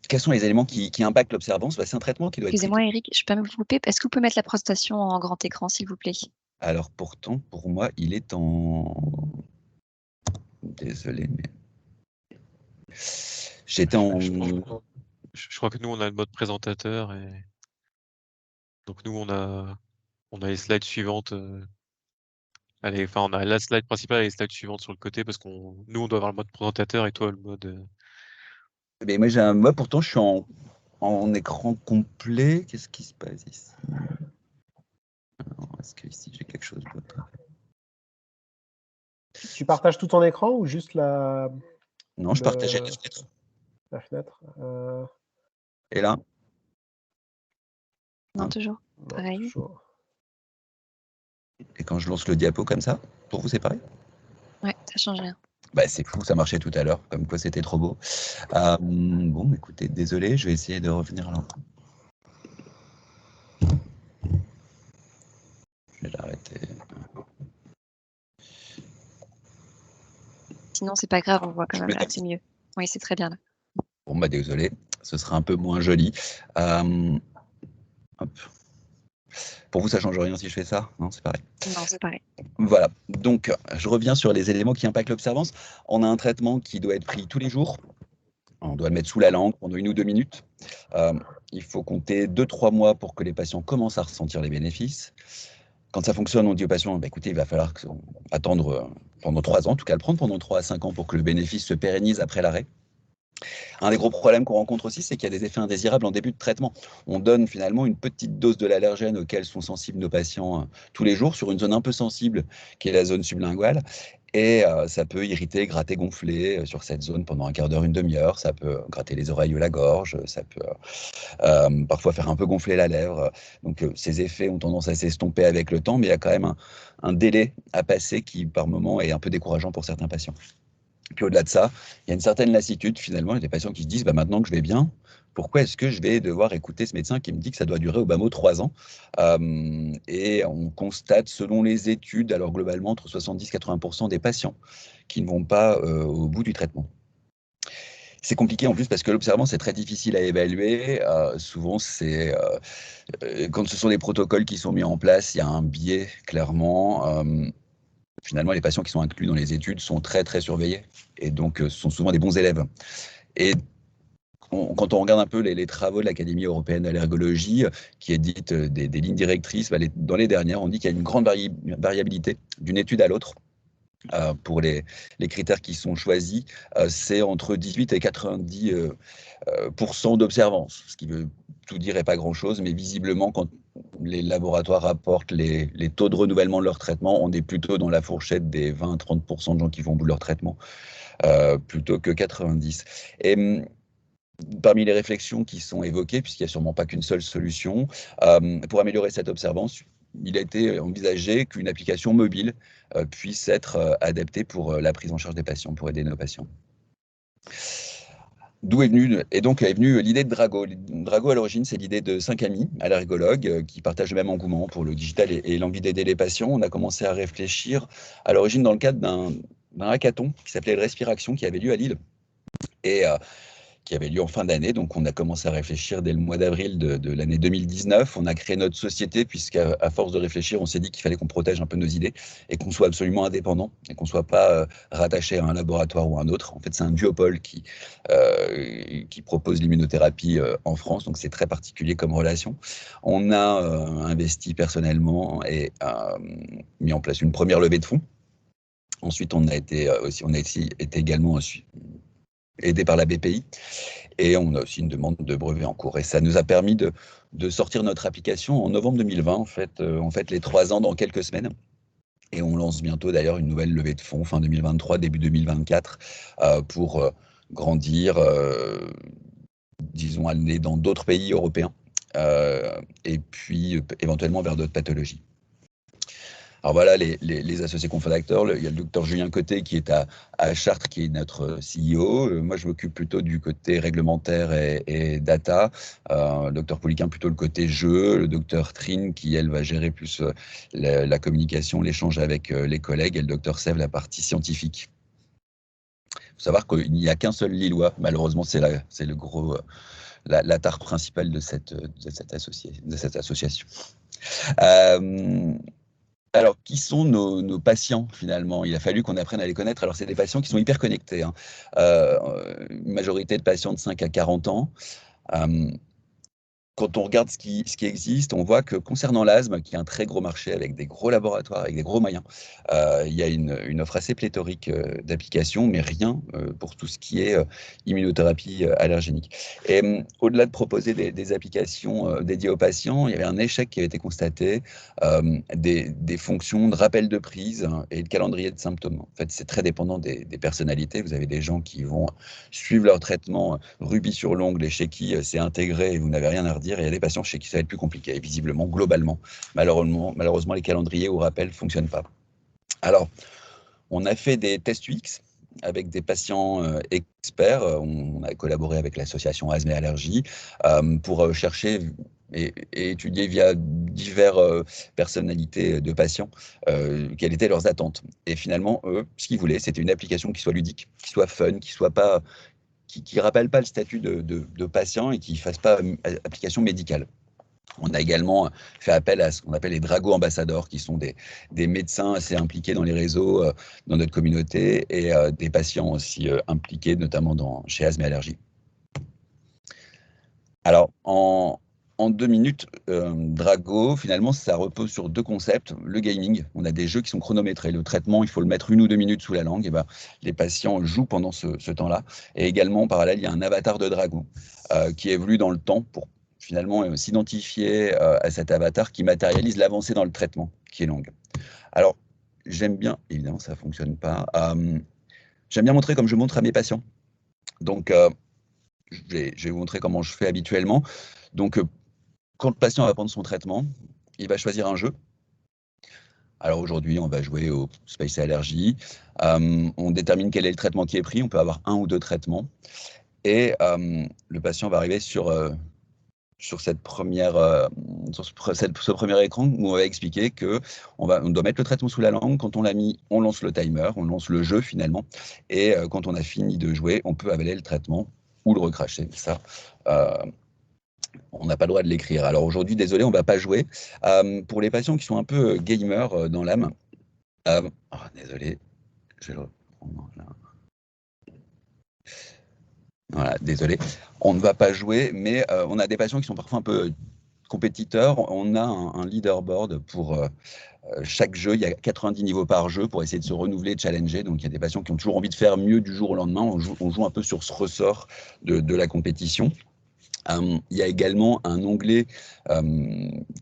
quels sont les éléments qui impactent l'observance? C'est un traitement qui doit être… Excusez-moi Eric, je peux me vous couper? Est-ce que vous pouvez mettre la présentation en grand écran, s'il vous plaît? Alors pourtant, pour moi, il est en… Désolé, mais… J'étais en… Je crois que nous, on a le mode présentateur. Et donc nous, on a les slides suivantes. Allez, enfin, on a la slide principale et les slides suivantes sur le côté parce qu'on doit avoir le mode présentateur et toi le mode… Mais moi, pourtant, je suis en écran complet. Qu'est-ce qui se passe ici? Est-ce que ici j'ai quelque chose d'autre? Tu partages tout ton écran ou juste la… Non, je partageais la fenêtre. La fenêtre. Et là? Non, toujours. Non, Pareil. toujours. Et quand je lance le diapo comme ça, pour vous, c'est pareil? Ouais, ça change rien. C'est fou, ça marchait tout à l'heure, comme quoi c'était trop beau. Bon, écoutez, désolé, je vais essayer de revenir là. Je vais l'arrêter. Sinon, c'est pas grave, on voit quand même là, c'est mieux. Oui, c'est très bien là. Bon, désolé, ce sera un peu moins joli. Hop. Pour vous, ça change rien si je fais ça? Non, c'est pareil. Non, c'est pareil. Voilà, donc je reviens sur les éléments qui impactent l'observance. On a un traitement qui doit être pris tous les jours. On doit le mettre sous la langue pendant 1 ou 2 minutes. Il faut compter 2-3 mois pour que les patients commencent à ressentir les bénéfices. Quand ça fonctionne, on dit aux patients, écoutez, il va falloir attendre pendant 3 ans, en tout cas le prendre pendant 3 à 5 ans pour que le bénéfice se pérennise après l'arrêt. Un des gros problèmes qu'on rencontre aussi, c'est qu'il y a des effets indésirables en début de traitement. On donne finalement une petite dose de l'allergène auquel sont sensibles nos patients tous les jours sur une zone un peu sensible qui est la zone sublinguale. Et ça peut irriter, gratter, gonfler sur cette zone pendant un quart d'heure, une demi-heure. Ça peut gratter les oreilles ou la gorge. Ça peut parfois faire un peu gonfler la lèvre. Donc ces effets ont tendance à s'estomper avec le temps, mais il y a quand même un délai à passer qui, par moment, est un peu décourageant pour certains patients. Puis au-delà de ça, il y a une certaine lassitude finalement. Il y a des patients qui se disent maintenant que je vais bien, pourquoi est-ce que je vais devoir écouter ce médecin qui me dit que ça doit durer au bas mot 3 ans Et on constate, selon les études, alors globalement, entre 70 et 80% des patients qui ne vont pas au bout du traitement. C'est compliqué en plus parce que l'observance est très difficile à évaluer. Souvent, quand ce sont des protocoles qui sont mis en place, il y a un biais clairement. Finalement, les patients qui sont inclus dans les études sont très, très surveillés et donc sont souvent des bons élèves. Et quand on regarde un peu les travaux de l'Académie européenne d'allergologie, qui édite des lignes directrices, dans les dernières, on dit qu'il y a une grande variabilité d'une étude à l'autre. Pour les critères qui sont choisis, c'est entre 18 et 90% d'observance, ce qui veut tout dire et pas grand-chose, mais visiblement, quand les laboratoires rapportent les taux de renouvellement de leur traitement, on est plutôt dans la fourchette des 20-30% de gens qui vont au bout de leur traitement, plutôt que 90. Et parmi les réflexions qui sont évoquées, puisqu'il n'y a sûrement pas qu'une seule solution, pour améliorer cette observance, il a été envisagé qu'une application mobile puisse être adaptée pour la prise en charge des patients, pour aider nos patients. D'où est venue l'idée de Drago. Drago, à l'origine, c'est l'idée de 5 amis allergologues qui partagent le même engouement pour le digital et l'envie d'aider les patients. On a commencé à réfléchir à l'origine dans le cadre d'un hackathon qui s'appelait Respiration, qui avait lieu à Lille. Et qui avait lieu en fin d'année. Donc, on a commencé à réfléchir dès le mois d'avril de l'année 2019. On a créé notre société, puisqu'à force de réfléchir, on s'est dit qu'il fallait qu'on protège un peu nos idées et qu'on soit absolument indépendant et qu'on ne soit pas rattaché à un laboratoire ou à un autre. En fait, c'est un duopole qui propose l'immunothérapie en France. Donc, c'est très particulier comme relation. On a investi personnellement et mis en place une première levée de fonds. Ensuite, on a été également aidé par la BPI, et on a aussi une demande de brevet en cours. Et ça nous a permis de sortir notre application en novembre 2020, en fait les 3 ans dans quelques semaines. Et on lance bientôt d'ailleurs une nouvelle levée de fonds, fin 2023, début 2024, pour grandir, disons, aller dans d'autres pays européens, et puis éventuellement vers d'autres pathologies. Alors voilà les associés cofondateurs. Il y a le docteur Julien Côté qui est à Chartres, qui est notre CEO. Moi, je m'occupe plutôt du côté réglementaire et data. Le docteur Poliquin plutôt le côté jeu. Le docteur Trine qui, elle, va gérer plus la communication, l'échange avec les collègues. Et le docteur Sèvres, la partie scientifique. Il faut savoir qu'il n'y a qu'un seul Lillois. Malheureusement, c'est le gros... la tare principale de cette association. Alors, qui sont nos patients, finalement? Il a fallu qu'on apprenne à les connaître. Alors, c'est des patients qui sont hyper connectés. Une majorité de patients de 5 à 40 ans. Quand on regarde ce qui existe, on voit que concernant l'asthme, qui est un très gros marché avec des gros laboratoires, avec des gros moyens, il y a une offre assez pléthorique d'applications, mais rien pour tout ce qui est immunothérapie allergénique. Et au-delà de proposer des applications dédiées aux patients, il y avait un échec qui avait été constaté, des fonctions de rappel de prise et de calendrier de symptômes. En fait, c'est très dépendant des personnalités. Vous avez des gens qui vont suivre leur traitement rubis sur l'ongle et chez qui c'est intégré et vous n'avez rien à redire. Et il y a des patients chez qui ça va être plus compliqué. Et visiblement, globalement, malheureusement, les calendriers au rappel ne fonctionnent pas. Alors, on a fait des tests UX avec des patients experts. On a collaboré avec l'association Asthme et Allergie pour chercher et étudier via diverses personnalités de patients quelles étaient leurs attentes. Et finalement, eux, ce qu'ils voulaient, c'était une application qui soit ludique, qui soit fun, qui soit pas... qui rappelle pas le statut de patient et qui ne fasse pas application médicale. On a également fait appel à ce qu'on appelle les Drago ambassadors, qui sont des médecins assez impliqués dans les réseaux, dans notre communauté, et des patients aussi impliqués, notamment chez Asthme et Allergie. Alors, en 2 minutes, Drago, finalement, ça repose sur 2 concepts. Le gaming, on a des jeux qui sont chronométrés. Le traitement, il faut le mettre 1 ou 2 minutes sous la langue. Et ben, les patients jouent pendant ce temps-là. Et également, en parallèle, il y a un avatar de Drago qui évolue dans le temps pour finalement s'identifier à cet avatar qui matérialise l'avancée dans le traitement, qui est longue. Alors, j'aime bien, évidemment, ça ne fonctionne pas. J'aime bien montrer comme je montre à mes patients. Donc, je vais vous montrer comment je fais habituellement. Donc, quand le patient va prendre son traitement, il va choisir un jeu. Alors aujourd'hui, on va jouer au Space Allergy. On détermine quel est le traitement qui est pris. On peut avoir 1 ou 2 traitements. Et le patient va arriver sur ce premier écran où on va expliquer qu'on doit mettre le traitement sous la langue. Quand on l'a mis, on lance le timer, on lance le jeu finalement. Et quand on a fini de jouer, on peut avaler le traitement ou le recracher. Ça, on n'a pas le droit de l'écrire. Alors aujourd'hui, désolé, on ne va pas jouer. Pour les patients qui sont un peu gamers dans l'âme, désolé, je vais le reprendre là. Voilà, désolé. On ne va pas jouer, mais on a des patients qui sont parfois un peu compétiteurs. On a un leaderboard pour chaque jeu. Il y a 90 niveaux par jeu pour essayer de se renouveler, de challenger. Donc il y a des patients qui ont toujours envie de faire mieux du jour au lendemain. On joue un peu sur ce ressort de la compétition. Il y a également un onglet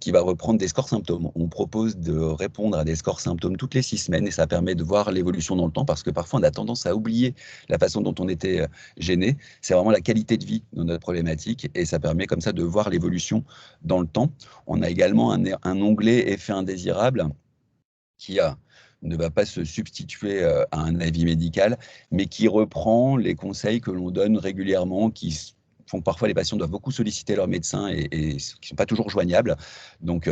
qui va reprendre des scores symptômes. On propose de répondre à des scores symptômes toutes les 6 semaines et ça permet de voir l'évolution dans le temps parce que parfois on a tendance à oublier la façon dont on était gêné. C'est vraiment la qualité de vie de notre problématique et ça permet comme ça de voir l'évolution dans le temps. On a également un onglet effet indésirable qui ne va pas se substituer à un avis médical, mais qui reprend les conseils que l'on donne régulièrement, qui font que parfois les patients doivent beaucoup solliciter leur médecin et qui ne sont pas toujours joignables. Donc,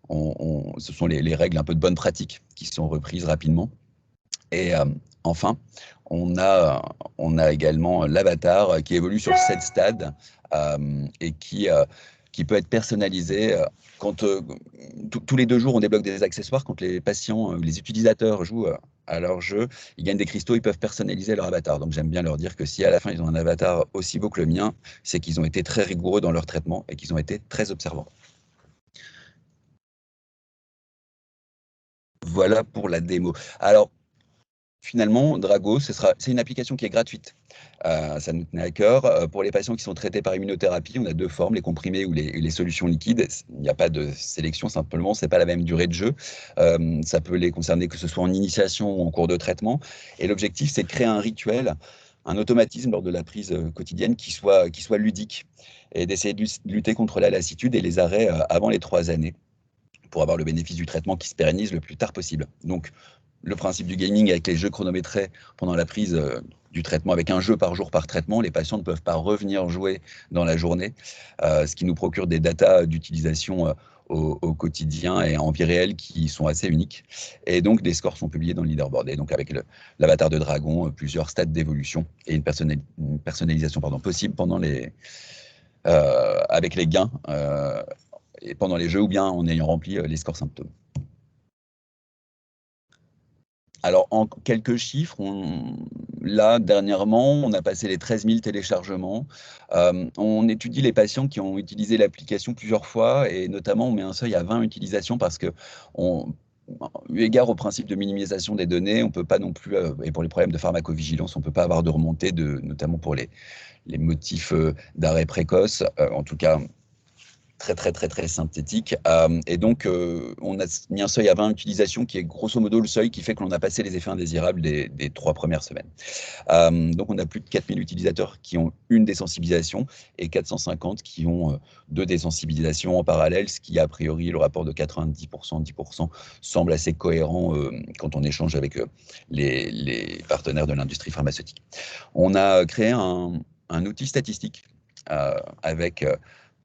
ce sont les règles un peu de bonne pratique qui sont reprises rapidement. Et enfin, on a également l'avatar qui évolue sur 7 stades et qui peut être personnalisé. Quand tous les 2 jours, on débloque des accessoires. Quand les patients, les utilisateurs jouent à leur jeu, ils gagnent des cristaux, ils peuvent personnaliser leur avatar. Donc j'aime bien leur dire que si à la fin ils ont un avatar aussi beau que le mien, c'est qu'ils ont été très rigoureux dans leur traitement et qu'ils ont été très observants. Voilà pour la démo. Alors, finalement, Drago, c'est une application qui est gratuite. Ça nous tenait à cœur. Pour les patients qui sont traités par immunothérapie, on a 2 formes, les comprimés ou les solutions liquides. Il n'y a pas de sélection, simplement, ce n'est pas la même durée de jeu. Ça peut les concerner que ce soit en initiation ou en cours de traitement. Et l'objectif, c'est de créer un rituel, un automatisme lors de la prise quotidienne qui soit ludique et d'essayer de lutter contre la lassitude et les arrêts avant les 3 années pour avoir le bénéfice du traitement qui se pérennise le plus tard possible. Donc, le principe du gaming avec les jeux chronométrés pendant la prise du traitement, avec un jeu par jour par traitement, les patients ne peuvent pas revenir jouer dans la journée, ce qui nous procure des datas d'utilisation au quotidien et en vie réelle qui sont assez uniques. Et donc, des scores sont publiés dans le leaderboard. Et donc, avec l'avatar de Dragon, plusieurs stades d'évolution et une personnalisation possible pendant avec les gains et pendant les jeux ou bien en ayant rempli les scores symptômes. Alors, en quelques chiffres, là, dernièrement, on a passé les 13 000 téléchargements. On étudie les patients qui ont utilisé l'application plusieurs fois et notamment, on met un seuil à 20 utilisations parce que, eu égard au principe de minimisation des données, on ne peut pas non plus, et pour les problèmes de pharmacovigilance, on ne peut pas avoir de remontée, notamment pour les motifs d'arrêt précoce, en tout cas très synthétique. Et donc, on a mis un seuil à 20 utilisations qui est grosso modo le seuil qui fait que l'on a passé les effets indésirables des 3 premières semaines. Donc, on a plus de 4000 utilisateurs qui ont une désensibilisation et 450 qui ont 2 désensibilisations en parallèle, ce qui, a priori, le rapport de 90%, 10% semble assez cohérent quand on échange avec les partenaires de l'industrie pharmaceutique. On a créé un outil statistique avec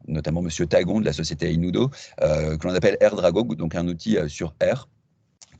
notamment M. Tagon de la société Inudo, que l'on appelle AirDrago, donc un outil sur R,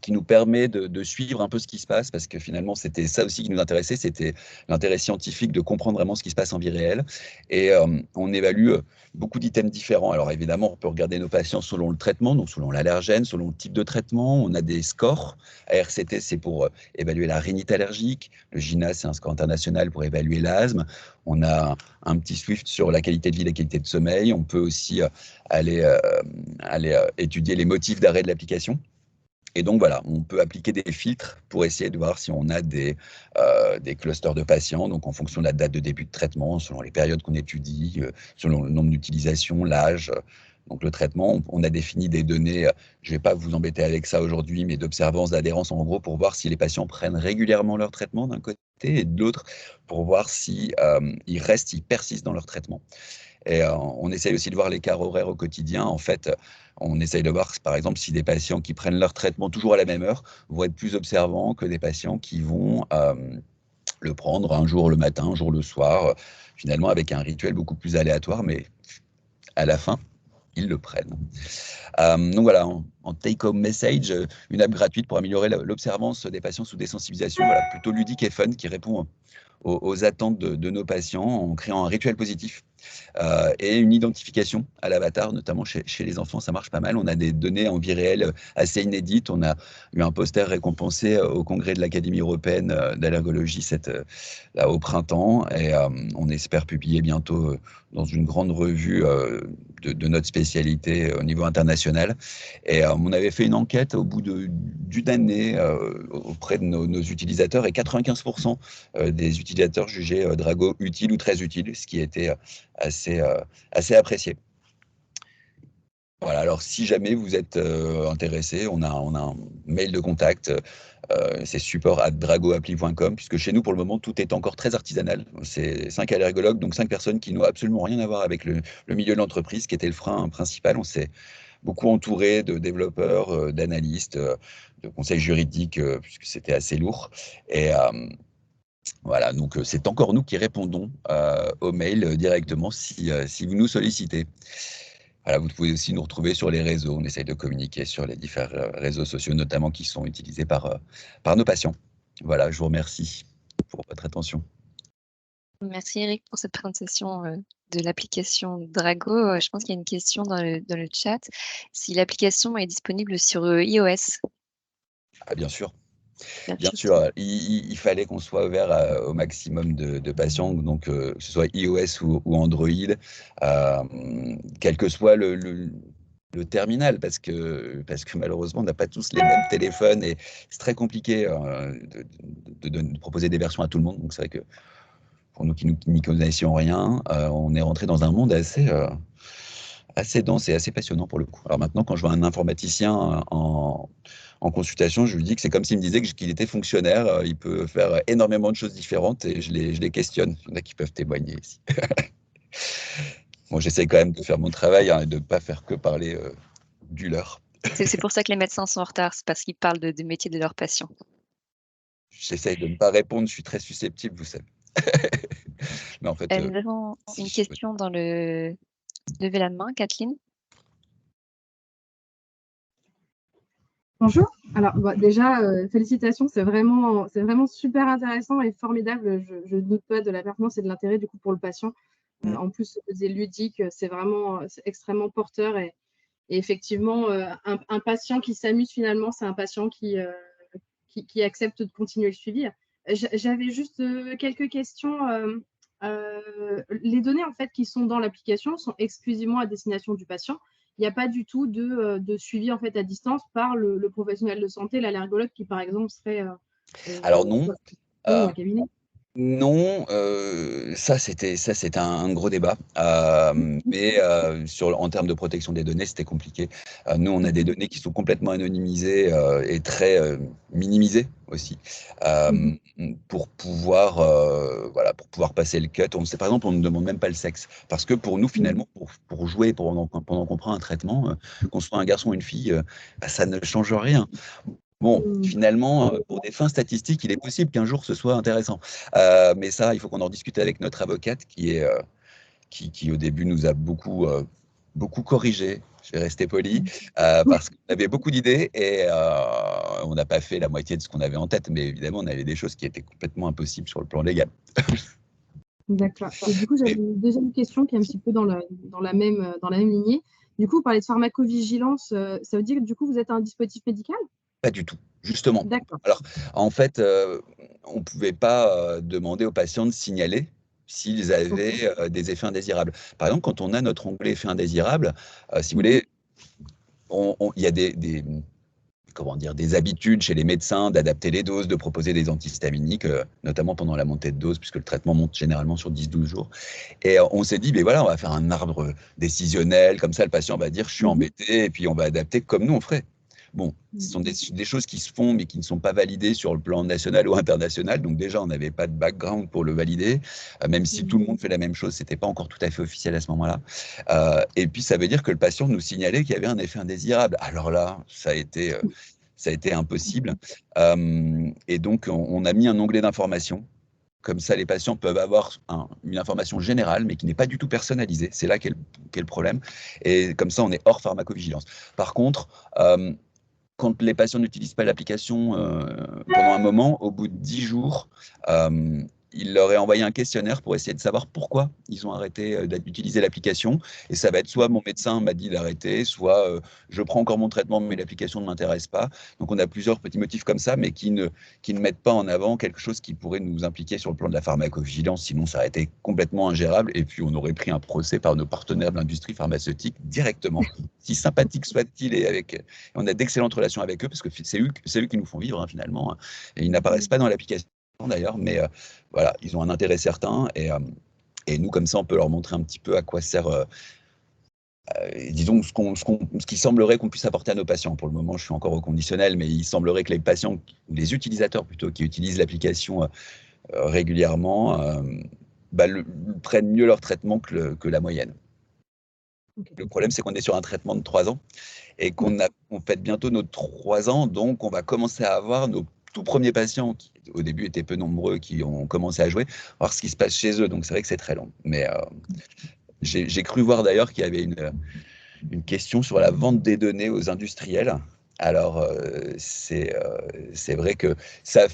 qui nous permet de suivre un peu ce qui se passe, parce que finalement, c'était ça aussi qui nous intéressait, c'était l'intérêt scientifique de comprendre vraiment ce qui se passe en vie réelle. Et on évalue beaucoup d'items différents. Alors évidemment, on peut regarder nos patients selon le traitement, donc selon l'allergène, selon le type de traitement. On a des scores. ARCT, c'est pour évaluer la rhinite allergique. Le GINAS, c'est un score international pour évaluer l'asthme. On a un petit Swift sur la qualité de vie, la qualité de sommeil. On peut aussi aller étudier les motifs d'arrêt de l'application. Et donc voilà, on peut appliquer des filtres pour essayer de voir si on a des clusters de patients, donc en fonction de la date de début de traitement, selon les périodes qu'on étudie, selon le nombre d'utilisations, l'âge. Donc le traitement, on a défini des données, je ne vais pas vous embêter avec ça aujourd'hui, mais d'observance, d'adhérence en gros, pour voir si les patients prennent régulièrement leur traitement d'un côté, et de l'autre, pour voir si ils persistent dans leur traitement. Et on essaye aussi de voir l'écart horaire au quotidien. En fait, on essaye de voir, par exemple, si des patients qui prennent leur traitement toujours à la même heure vont être plus observants que des patients qui vont le prendre un jour le matin, un jour le soir, finalement avec un rituel beaucoup plus aléatoire, mais à la fin, ils le prennent. Donc voilà, en take-home message, une app gratuite pour améliorer l'observance des patients sous désensibilisation, voilà, plutôt ludique et fun, qui répond aux attentes de nos patients en créant un rituel positif et une identification à l'avatar, notamment chez les enfants, ça marche pas mal. On a des données en vie réelle assez inédites. On a eu un poster récompensé au congrès de l'Académie européenne d'allergologie là, au printemps, et on espère publier bientôt dans une grande revue de notre spécialité au niveau international. Et on avait fait une enquête au bout d'une année auprès de nos utilisateurs, et 95% des utilisateurs jugeaient Drago utile ou très utile, ce qui était assez apprécié. Voilà, alors si jamais vous êtes intéressé, on a un mail de contact, c'est support@dragoappli.com, puisque chez nous, pour le moment, tout est encore très artisanal. C'est 5 allergologues, donc 5 personnes qui n'ont absolument rien à voir avec le milieu de l'entreprise, qui était le frein principal. On s'est beaucoup entouré de développeurs, d'analystes, de conseils juridiques, puisque c'était assez lourd. Et voilà, donc c'est encore nous qui répondons aux mails directement si vous nous sollicitez. Voilà, vous pouvez aussi nous retrouver sur les réseaux. On essaye de communiquer sur les différents réseaux sociaux, notamment qui sont utilisés par nos patients. Voilà, je vous remercie pour votre attention. Merci Eric pour cette présentation de l'application Drago. Je pense qu'il y a une question dans le chat. Si l'application est disponible sur iOS. Ah, bien sûr. Bien sûr, il fallait qu'on soit ouvert au maximum de patients, donc que ce soit iOS ou Android, quel que soit le terminal, parce que malheureusement, on n'a pas tous les mêmes téléphones, et c'est très compliqué de proposer des versions à tout le monde. Donc c'est vrai que pour nous qui n'y connaissions rien, on est rentré dans un monde assez dense et assez passionnant pour le coup. Alors maintenant, quand je vois un informaticien en consultation, je lui dis que c'est comme s'il me disait qu'il était fonctionnaire. Il peut faire énormément de choses différentes, et je les questionne. Il y en a qui peuvent témoigner ici. Bon, j'essaie quand même de faire mon travail, et de ne pas faire que parler du leur. C'est pour ça que les médecins sont en retard, c'est parce qu'ils parlent des métiers de leurs patients. J'essaye de ne pas répondre, je suis très susceptible, vous savez. Mais en fait, nous avons une question dans le... Levez la main, Kathleen. Bonjour. Alors déjà, félicitations, c'est vraiment super intéressant et formidable. Je ne doute pas de la pertinence et de l'intérêt du coup pour le patient. En plus, c'est ludique, c'est extrêmement porteur, et effectivement, un patient qui s'amuse finalement, c'est un patient qui accepte de continuer le suivi. J'avais juste quelques questions. Les données en fait qui sont dans l'application sont exclusivement à destination du patient. Il n'y a pas du tout de suivi en fait à distance par le professionnel de santé, l'allergologue qui par exemple serait alors non, dans un cabinet. Non, ça c'était un gros débat, mais en termes de protection des données, c'était compliqué. Nous, on a des données qui sont complètement anonymisées et très minimisées aussi, pour pouvoir passer le cut. Par exemple, on ne demande même pas le sexe, parce que pour nous, finalement, pour jouer pendant qu'on prend un traitement, qu'on soit un garçon ou une fille, ça ne change rien. Bon, finalement, pour des fins statistiques, il est possible qu'un jour ce soit intéressant. Mais ça, il faut qu'on en discute avec notre avocate qui au début nous a beaucoup corrigé je vais rester poli, parce qu'on avait beaucoup d'idées et on n'a pas fait la moitié de ce qu'on avait en tête, mais évidemment, on avait des choses qui étaient complètement impossibles sur le plan légal. D'accord. Et du coup, j'avais une deuxième question qui est un petit peu dans la même lignée. Du coup, vous parlez de pharmacovigilance, ça veut dire que du coup, vous êtes un dispositif médical? Pas du tout, justement. D'accord. Alors, en fait, on ne pouvait pas demander aux patients de signaler s'ils avaient des effets indésirables. Par exemple, quand on a notre onglet effets indésirables, si vous voulez, il y a comment dire, des habitudes chez les médecins d'adapter les doses, de proposer des antihistaminiques, notamment pendant la montée de dose, puisque le traitement monte généralement sur 10-12 jours. Et on s'est dit, ben voilà, on va faire un arbre décisionnel, comme ça le patient va dire, je suis embêté, et puis on va adapter comme nous on ferait. Bon, ce sont des choses qui se font, mais qui ne sont pas validées sur le plan national ou international. Donc déjà, on n'avait pas de background pour le valider. Même si tout le monde fait la même chose, ce n'était pas encore tout à fait officiel à ce moment-là. Et puis, ça veut dire que le patient nous signalait qu'il y avait un effet indésirable. Alors là, ça a été impossible. Et donc, on a mis un onglet d'information. Comme ça, les patients peuvent avoir une information générale, mais qui n'est pas du tout personnalisée. C'est là qu'est le problème. Et comme ça, on est hors pharmacovigilance. Par contre, quand les patients n'utilisent pas l'application pendant un moment, au bout de 10 jours, il leur est envoyé un questionnaire pour essayer de savoir pourquoi ils ont arrêté d'utiliser l'application. Et ça va être soit mon médecin m'a dit d'arrêter, soit je prends encore mon traitement, mais l'application ne m'intéresse pas. Donc on a plusieurs petits motifs comme ça, mais qui ne mettent pas en avant quelque chose qui pourrait nous impliquer sur le plan de la pharmacovigilance. Sinon, ça aurait été complètement ingérable. Et puis, on aurait pris un procès par nos partenaires de l'industrie pharmaceutique directement. Si sympathiques soient-ils, et on a d'excellentes relations avec eux, parce que c'est eux qui nous font vivre, finalement. Hein. Et ils n'apparaissent pas dans l'application d'ailleurs, mais voilà, ils ont un intérêt certain et nous, comme ça, on peut leur montrer un petit peu à quoi sert, disons, ce qui semblerait qu'on puisse apporter à nos patients. Pour le moment, je suis encore au conditionnel, mais il semblerait que les patients, ou les utilisateurs plutôt, qui utilisent l'application régulièrement, prennent mieux leur traitement que la moyenne. Okay. Le problème, c'est qu'on est sur un traitement de 3 ans et qu'on fait bientôt nos 3 ans, donc on va commencer à avoir nos tout premiers patients qui au début étaient peu nombreux, qui ont commencé à jouer, voir ce qui se passe chez eux. Donc c'est vrai que c'est très long. Mais j'ai cru voir d'ailleurs qu'il y avait une question sur la vente des données aux industriels. Alors c'est vrai que ça,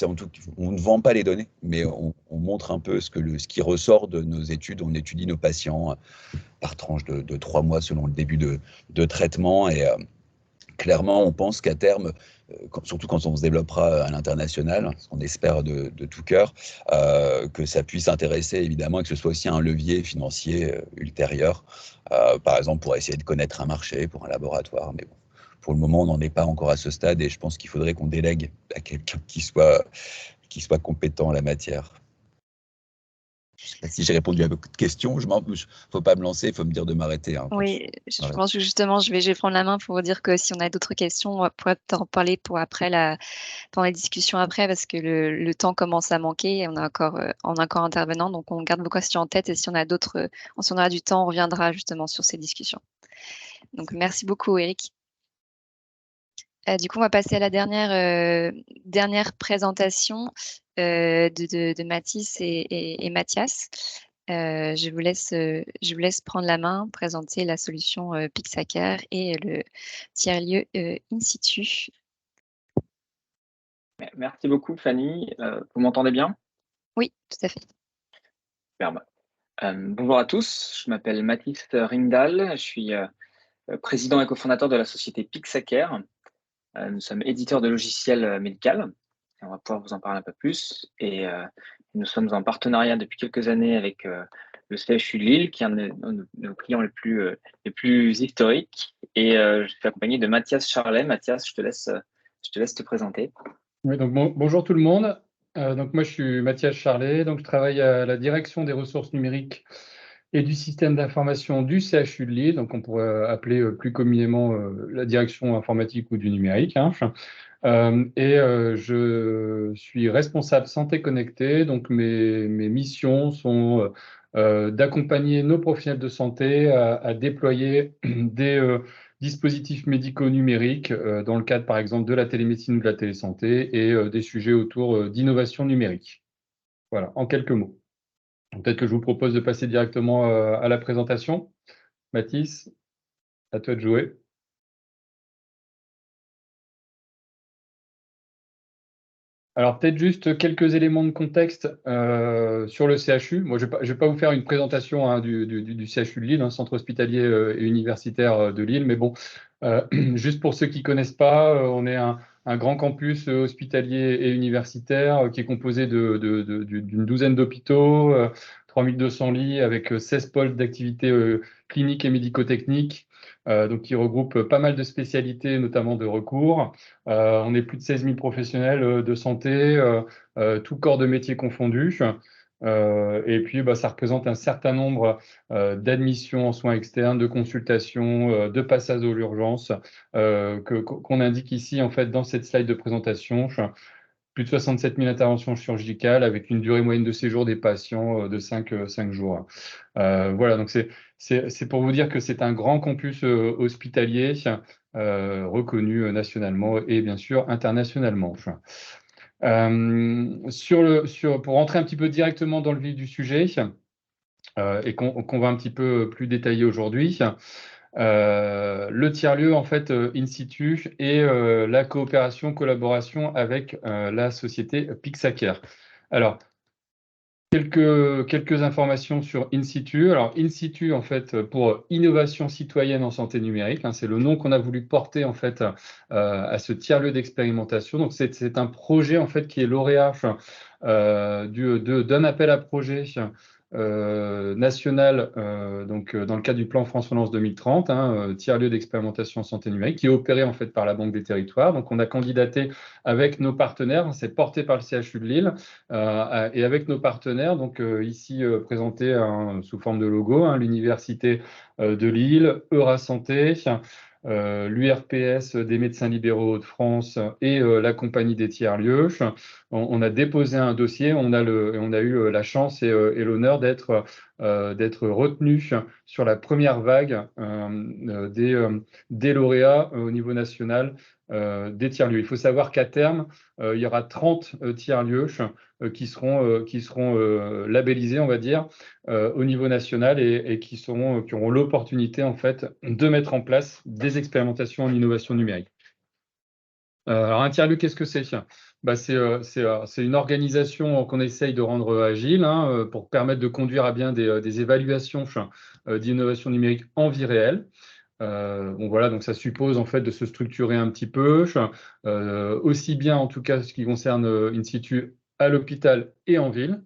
en tout, on ne vend pas les données, mais on montre un peu ce qui ressort de nos études. On étudie nos patients par tranche de 3 mois selon le début de traitement et clairement, on pense qu'à terme, surtout quand on se développera à l'international, on espère de tout cœur, que ça puisse intéresser évidemment et que ce soit aussi un levier financier ultérieur, par exemple pour essayer de connaître un marché pour un laboratoire. Mais bon, pour le moment, on n'en est pas encore à ce stade et je pense qu'il faudrait qu'on délègue à quelqu'un qui soit compétent en la matière. Je ne sais pas si j'ai répondu à beaucoup de questions. Il ne faut pas me lancer, il faut me dire de m'arrêter. Hein, oui, je pense que justement, je vais prendre la main pour vous dire que si on a d'autres questions, on pourrait en parler pour après dans les discussions après, parce que le temps commence à manquer et on a encore intervenant. Donc, on garde vos questions en tête et si on a du temps, on reviendra justement sur ces discussions. Donc, merci beaucoup, Eric. Du coup, on va passer à la dernière présentation de Mathis et Mathias. Je vous laisse prendre la main, présenter la solution Pixhacker et le tiers-lieu in situ. Merci beaucoup, Fanny. Vous m'entendez bien? Oui, tout à fait. Superbe. Bonjour à tous, je m'appelle Mathis Ringdahl, je suis président et cofondateur de la société Pixhacker. Nous sommes éditeurs de logiciels médicaux. On va pouvoir vous en parler un peu plus. Et nous sommes en partenariat depuis quelques années avec le CHU de Lille, qui est un de nos clients les plus historiques. Et je suis accompagné de Mathias Charlet. Mathias, je te laisse te présenter. Oui, donc bonjour tout le monde. Donc moi, je suis Mathias Charlet. Donc je travaille à la direction des ressources numériques et du système d'information du CHU de Lille. Donc on pourrait appeler plus communément la direction informatique ou du numérique. Hein. Je suis responsable santé connectée. Donc mes missions sont d'accompagner nos professionnels de santé à déployer des dispositifs médicaux numériques dans le cadre, par exemple, de la télémédecine ou de la télésanté et des sujets autour d'innovation numérique. Voilà, en quelques mots. Peut-être que je vous propose de passer directement à la présentation. Mathis. À toi de jouer. Alors, peut-être juste quelques éléments de contexte sur le CHU. Moi, je ne vais pas vous faire une présentation du CHU de Lille, centre hospitalier et universitaire de Lille, mais bon, juste pour ceux qui ne connaissent pas, on est un grand campus hospitalier et universitaire qui est composé d'une douzaine d'hôpitaux, 3200 lits avec 16 pôles d'activité cliniques et médico-techniques, donc qui regroupe pas mal de spécialités, notamment de recours. On est plus de 16 000 professionnels de santé, tout corps de métier confondus. Et puis, ça représente un certain nombre d'admissions en soins externes, de consultations, de passages aux urgences qu'on indique ici en fait dans cette slide de présentation. Plus de 67 000 interventions chirurgicales avec une durée moyenne de séjour des patients de 5 jours. Voilà, donc c'est pour vous dire que c'est un grand campus hospitalier reconnu nationalement et bien sûr internationalement. Pour rentrer un petit peu directement dans le vif du sujet et qu'on va un petit peu plus détailler aujourd'hui, le tiers-lieu, en fait, in situ, et la collaboration avec la société Pixacare. Alors, quelques informations sur in situ. Alors, in situ, en fait, pour innovation citoyenne en santé numérique, c'est le nom qu'on a voulu porter, en fait, à ce tiers-lieu d'expérimentation. Donc, c'est un projet, en fait, qui est lauréat d'un appel à projet national, donc dans le cadre du plan France Relance 2030, tiers-lieu d'expérimentation en santé numérique, qui est opéré en fait par la Banque des Territoires. Donc on a candidaté avec nos partenaires, c'est porté par le CHU de Lille, et avec nos partenaires, donc ici présenté sous forme de logo, l'Université de Lille, Eurasanté, l'URPS des médecins libéraux de France et la compagnie des tiers-lieux. On a déposé un dossier, on a eu la chance et l'honneur d'être retenu sur la première vague des lauréats au niveau national des tiers-lieux. Il faut savoir qu'à terme, il y aura 30 tiers-lieux qui seront labellisés, on va dire, au niveau national et qui auront l'opportunité en fait de mettre en place des expérimentations en innovation numérique. Alors un tiers-lieu, qu'est-ce que c'est? C'est une organisation qu'on essaye de rendre agile pour permettre de conduire à bien des évaluations d'innovation numérique en vie réelle. Voilà, donc ça suppose en fait de se structurer un petit peu, aussi bien en tout cas ce qui concerne in situ à l'hôpital et en ville.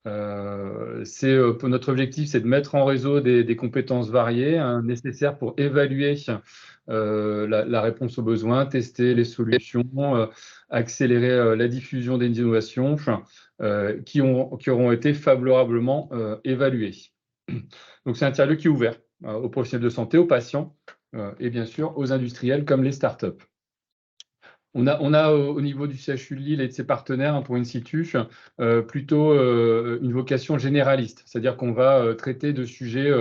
Notre objectif, c'est de mettre en réseau des compétences variées nécessaires pour évaluer la réponse aux besoins, tester les solutions, accélérer la diffusion des innovations qui auront été favorablement évaluées. Donc c'est un tiers-lieu qui est ouvert aux professionnels de santé, aux patients et bien sûr aux industriels comme les startups. On a au niveau du CHU de Lille et de ses partenaires pour in situ plutôt une vocation généraliste, c'est-à-dire qu'on va traiter de sujets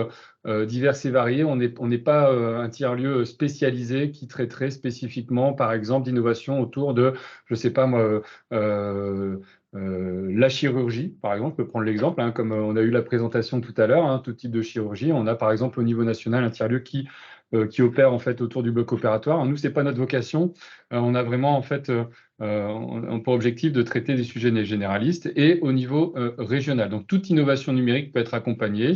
divers et variés. On n'est pas un tiers-lieu spécialisé qui traiterait spécifiquement, par exemple, d'innovation autour de, je ne sais pas moi, la chirurgie, par exemple. Je peux prendre l'exemple, comme on a eu la présentation tout à l'heure, tout type de chirurgie. On a par exemple au niveau national un tiers-lieu qui opère en fait autour du bloc opératoire. Nous, c'est pas notre vocation. On a vraiment en fait pour objectif de traiter des sujets généralistes et au niveau régional. Donc toute innovation numérique peut être accompagnée.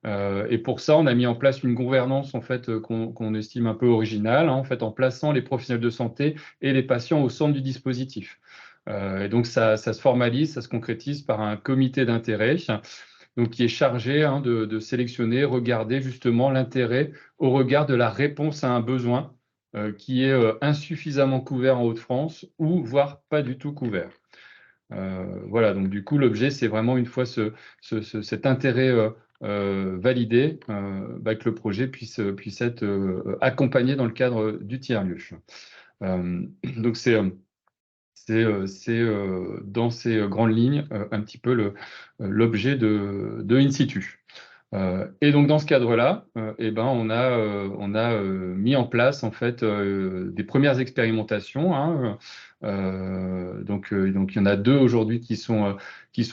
Et pour ça, on a mis en place une gouvernance en fait qu'on estime un peu originale, en fait en plaçant les professionnels de santé et les patients au centre du dispositif. Et donc ça se formalise, ça se concrétise par un comité d'intérêt. Donc, qui est chargé de sélectionner, regarder justement l'intérêt au regard de la réponse à un besoin qui est insuffisamment couvert en Hauts-de-France ou voire pas du tout couvert. Voilà, donc du coup, l'objet, c'est vraiment une fois cet intérêt validé, que le projet puisse être accompagné dans le cadre du tiers-lieu. Donc, c'est dans ces grandes lignes un petit peu l'objet de in situ. Et donc dans ce cadre-là, on a mis en place en fait des premières expérimentations. Hein, donc il y en a 2 aujourd'hui qui sont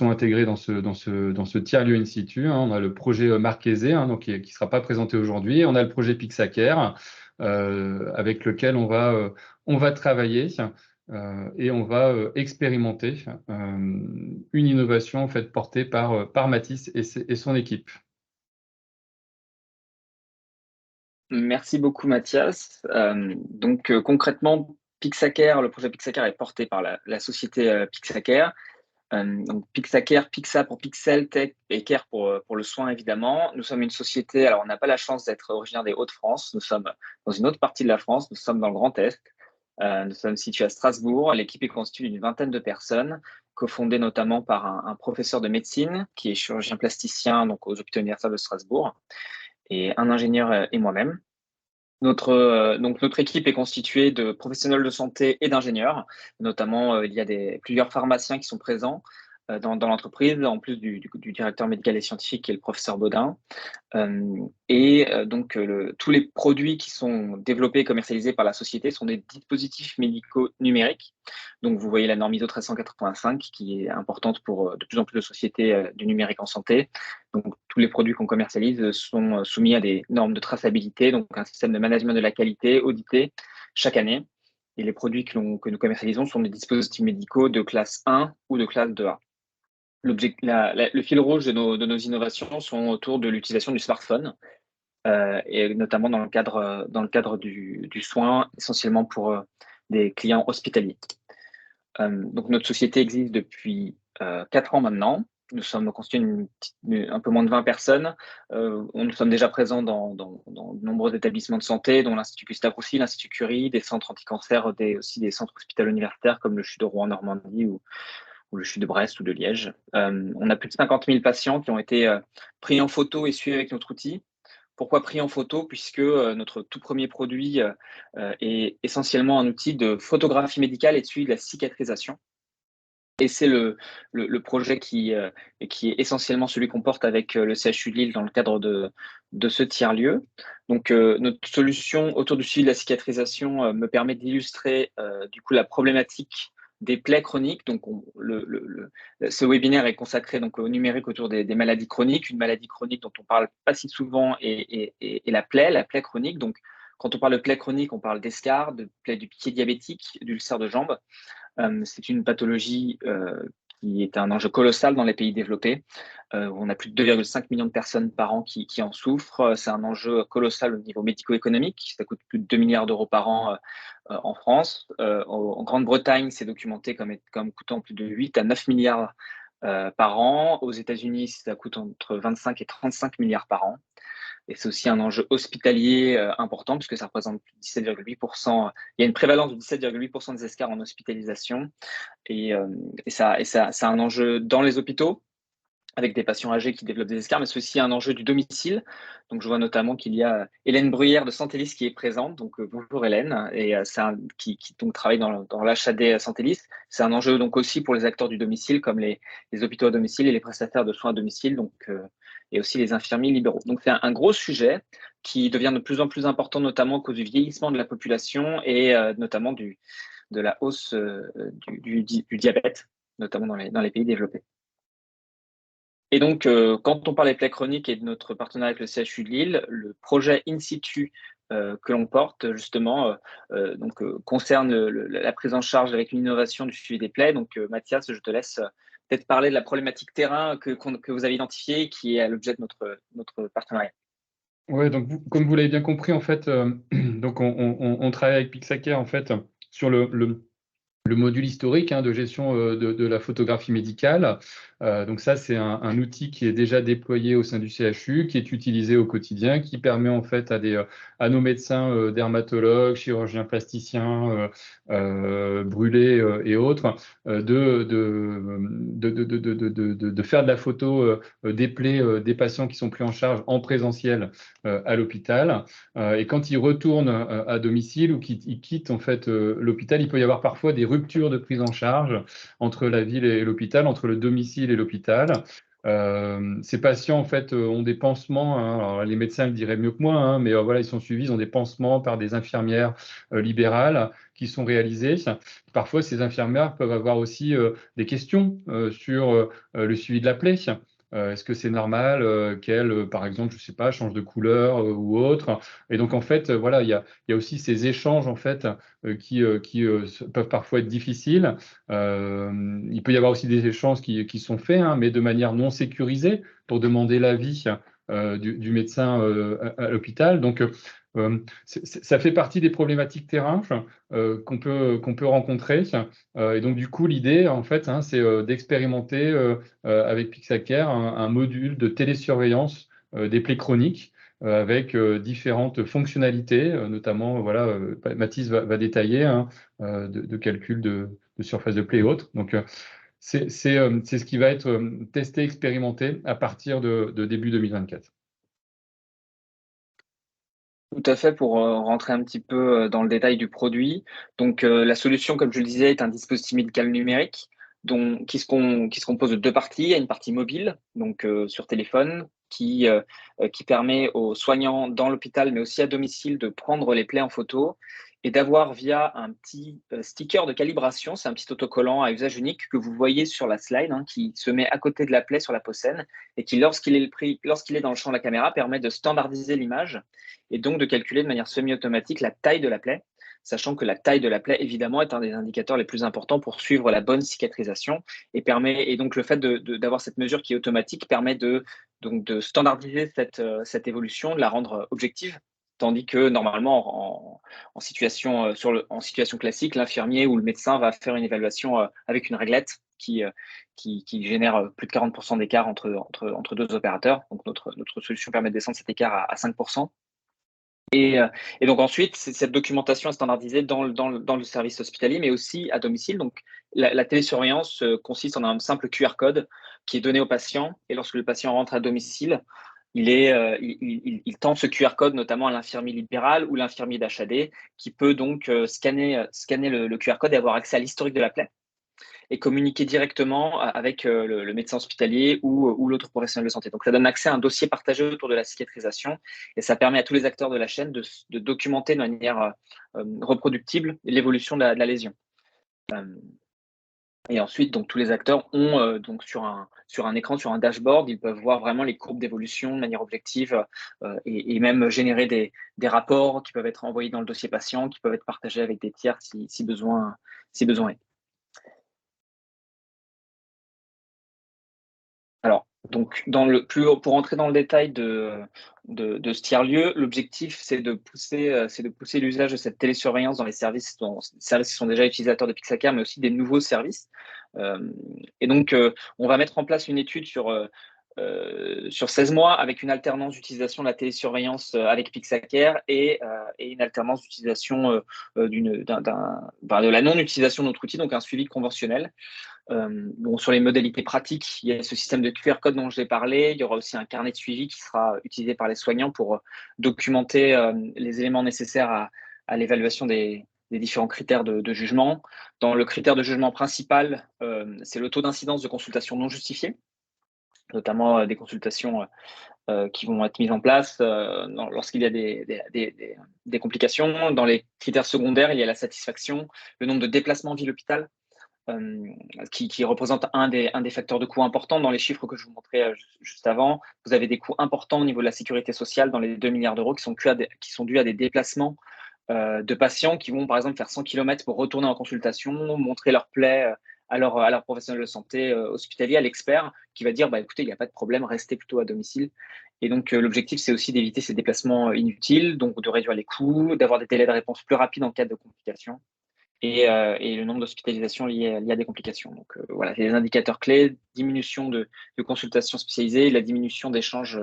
intégrés dans ce tiers-lieu in situ. Hein. On a le projet Marquezé, hein, donc qui sera pas présenté aujourd'hui. On a le projet Pixacare, avec lequel on va travailler. Et on va expérimenter une innovation en fait portée par Mathis et son équipe. Merci beaucoup, Mathias. Concrètement, Pixacare, le projet Pixacare est porté par la société Pixacare. Donc Pixacare, Pixa pour Pixel, Tech et Care pour le soin, évidemment. Nous sommes une société, alors on n'a pas la chance d'être originaire des Hauts-de-France, nous sommes dans une autre partie de la France, nous sommes dans le Grand Est. Nous sommes situés à Strasbourg. L'équipe est constituée d'une 20aine de personnes, cofondée notamment par un professeur de médecine qui est chirurgien plasticien donc aux hôpitaux universitaires de Strasbourg, et un ingénieur et moi-même. Notre équipe est constituée de professionnels de santé et d'ingénieurs. Notamment, il y a plusieurs pharmaciens qui sont présents dans l'entreprise, en plus du directeur médical et scientifique qui est le professeur Baudin. Tous les produits qui sont développés et commercialisés par la société sont des dispositifs médicaux numériques. Donc, vous voyez la norme ISO 13485 qui est importante pour de plus en plus de sociétés du numérique en santé. Donc, tous les produits qu'on commercialise sont soumis à des normes de traçabilité, donc un système de management de la qualité audité chaque année. Et les produits que nous commercialisons sont des dispositifs médicaux de classe 1 ou de classe 2A. Le fil rouge de nos innovations sont autour de l'utilisation du smartphone, et notamment dans le cadre du soin, essentiellement pour des clients hospitaliers. Donc notre société existe depuis 4 ans maintenant. Nous sommes constitués un peu moins de 20 personnes. Nous sommes déjà présents dans de nombreux établissements de santé, dont l'Institut Gustave Roussy, l'Institut Curie, des centres anti-cancer, aussi des centres hospitalo-universitaires comme le CHU de Rouen-Normandie ou le CHU de Brest ou de Liège. On a plus de 50 000 patients qui ont été pris en photo et suivis avec notre outil. Pourquoi pris en photo? Puisque notre tout premier produit est essentiellement un outil de photographie médicale et de suivi de la cicatrisation. Et c'est le projet qui est essentiellement celui qu'on porte avec le CHU de Lille dans le cadre de ce tiers-lieu. Donc, notre solution autour du suivi de la cicatrisation me permet d'illustrer du coup la problématique des plaies chroniques. Donc, ce webinaire est consacré donc au numérique autour des maladies chroniques. Une maladie chronique dont on parle pas si souvent est la plaie chronique. Donc, quand on parle de plaie chronique, on parle d'escarres, de plaie du pied diabétique, d'ulcères de jambe. C'est une pathologie qui est un enjeu colossal dans les pays développés. On a plus de 2,5 millions de personnes par an qui en souffrent. C'est un enjeu colossal au niveau médico-économique. Ça coûte plus de 2 milliards d'euros par an en France. En Grande-Bretagne, c'est documenté comme coûtant plus de 8 à 9 milliards par an. Aux États-Unis, ça coûte entre 25 et 35 milliards par an. Et c'est aussi un enjeu hospitalier important puisque ça représente 17,8%. Il y a une prévalence de 17,8% des escarres en hospitalisation. Et c'est un enjeu dans les hôpitaux avec des patients âgés qui développent des escarres, mais c'est aussi un enjeu du domicile. Donc, je vois notamment qu'il y a Hélène Bruyère de Santélis qui est présente. Donc, bonjour Hélène, et qui donc travaille dans l'HAD Santélis. C'est un enjeu donc aussi pour les acteurs du domicile, comme les hôpitaux à domicile et les prestataires de soins à domicile, et aussi les infirmiers libéraux. Donc, c'est un gros sujet qui devient de plus en plus important, notamment à cause du vieillissement de la population et notamment de la hausse du diabète, notamment dans les pays développés. Et donc, quand on parle des plaies chroniques et de notre partenariat avec le CHU de Lille, le projet In situ que l'on porte, justement, concerne la prise en charge avec une innovation du suivi des plaies. Donc, Mathias, je te laisse peut-être parler de la problématique terrain que vous avez identifiée, qui est à l'objet de notre partenariat. Oui, donc comme vous l'avez bien compris, en fait, donc on travaille avec Pixacare en fait sur le module historique de gestion de la photographie médicale. Donc ça, c'est un outil qui est déjà déployé au sein du CHU, qui est utilisé au quotidien, qui permet en fait à nos médecins dermatologues, chirurgiens plasticiens, brûlés et autres, de faire de la photo des plaies des patients qui sont pris en charge en présentiel à l'hôpital. Et quand ils retournent à domicile ou qu'ils quittent en fait l'hôpital, il peut y avoir parfois des ruptures de prise en charge entre la ville et l'hôpital, entre le domicile et l'hôpital. Ces patients, en fait, ont des pansements, hein. Alors, les médecins le diraient mieux que moi, hein, mais voilà, ils sont suivis, ils ont des pansements par des infirmières libérales qui sont réalisés. Parfois, ces infirmières peuvent avoir aussi des questions sur le suivi de la plaie. Est-ce que c'est normal qu'elle, par exemple, je sais pas, change de couleur ou autre? Et donc, en fait, voilà, il y a aussi ces échanges, en fait, qui peuvent parfois être difficiles. Il peut y avoir aussi des échanges qui sont faits, hein, mais de manière non sécurisée pour demander l'avis du médecin à l'hôpital. Donc, ça fait partie des problématiques terrain qu'on peut rencontrer. Et donc, du coup, l'idée, en fait, hein, c'est d'expérimenter avec Pixacare un module de télésurveillance des plaies chroniques avec différentes fonctionnalités, notamment, voilà, Mathis va détailler, hein, de calcul de surface de plaie et autres. Donc, c'est ce qui va être testé, expérimenté à partir de début 2024. Tout à fait, pour rentrer un petit peu dans le détail du produit. Donc, la solution, comme je le disais, est un dispositif médical numérique qui se compose de deux parties. Il y a une partie mobile, donc sur téléphone, qui permet aux soignants dans l'hôpital, mais aussi à domicile, de prendre les plaies en photo et d'avoir via un petit sticker de calibration, c'est un petit autocollant à usage unique que vous voyez sur la slide, hein, qui se met à côté de la plaie sur la peau saine et qui, lorsqu'il est dans le champ de la caméra, permet de standardiser l'image et donc de calculer de manière semi-automatique la taille de la plaie, sachant que la taille de la plaie, évidemment, est un des indicateurs les plus importants pour suivre la bonne cicatrisation et donc le fait d'avoir cette mesure qui est automatique permet de standardiser cette évolution, de la rendre objective, tandis que normalement, en situation classique, l'infirmier ou le médecin va faire une évaluation avec une réglette qui génère plus de 40% d'écart entre deux opérateurs. Donc notre solution permet de descendre cet écart à 5%. Et donc ensuite, cette documentation est standardisée dans le service hospitalier, mais aussi à domicile. Donc la télésurveillance consiste en un simple QR code qui est donné au patient. Et lorsque le patient rentre à domicile, il tend ce QR code notamment à l'infirmier libéral ou l'infirmier d'HAD qui peut donc scanner le QR code et avoir accès à l'historique de la plaie et communiquer directement avec le médecin hospitalier ou l'autre professionnel de santé. Donc, ça donne accès à un dossier partagé autour de la cicatrisation et ça permet à tous les acteurs de la chaîne de documenter de manière reproductible l'évolution de la lésion. Et ensuite, donc, tous les acteurs ont donc sur un écran, sur un dashboard, ils peuvent voir vraiment les courbes d'évolution de manière objective et même générer des rapports qui peuvent être envoyés dans le dossier patient, qui peuvent être partagés avec des tiers si besoin est. Alors, donc, pour entrer dans le détail de ce tiers-lieu, l'objectif, c'est de pousser l'usage de cette télésurveillance dans les services qui sont déjà utilisateurs de Pixacare, mais aussi des nouveaux services. Et donc, on va mettre en place une étude sur 16 mois avec une alternance d'utilisation de la télésurveillance avec Pixacare et une alternance d'utilisation de la non-utilisation de notre outil, donc un suivi conventionnel. Sur les modalités pratiques, il y a ce système de QR code dont je l'ai parlé. Il y aura aussi un carnet de suivi qui sera utilisé par les soignants pour documenter les éléments nécessaires à l'évaluation des différents critères de jugement. Dans le critère de jugement principal, c'est le taux d'incidence de consultations non justifiées, notamment des consultations qui vont être mises en place lorsqu'il y a des complications. Dans les critères secondaires, il y a la satisfaction, le nombre de déplacements ville-hôpital, qui représente un des facteurs de coûts importants dans les chiffres que je vous montrais juste avant. Vous avez des coûts importants au niveau de la sécurité sociale dans les 2 milliards d'euros qui sont dus à des déplacements de patients qui vont par exemple faire 100 km pour retourner en consultation, montrer leur plaie à leur professionnel de santé hospitalier, à l'expert, qui va dire écoutez, il n'y a pas de problème, restez plutôt à domicile. Et donc l'objectif, c'est aussi d'éviter ces déplacements inutiles, donc de réduire les coûts, d'avoir des délais de réponse plus rapides en cas de complications. Et le nombre d'hospitalisations liées à des complications. Donc voilà, les indicateurs clés, diminution de consultations spécialisées, la diminution d'échanges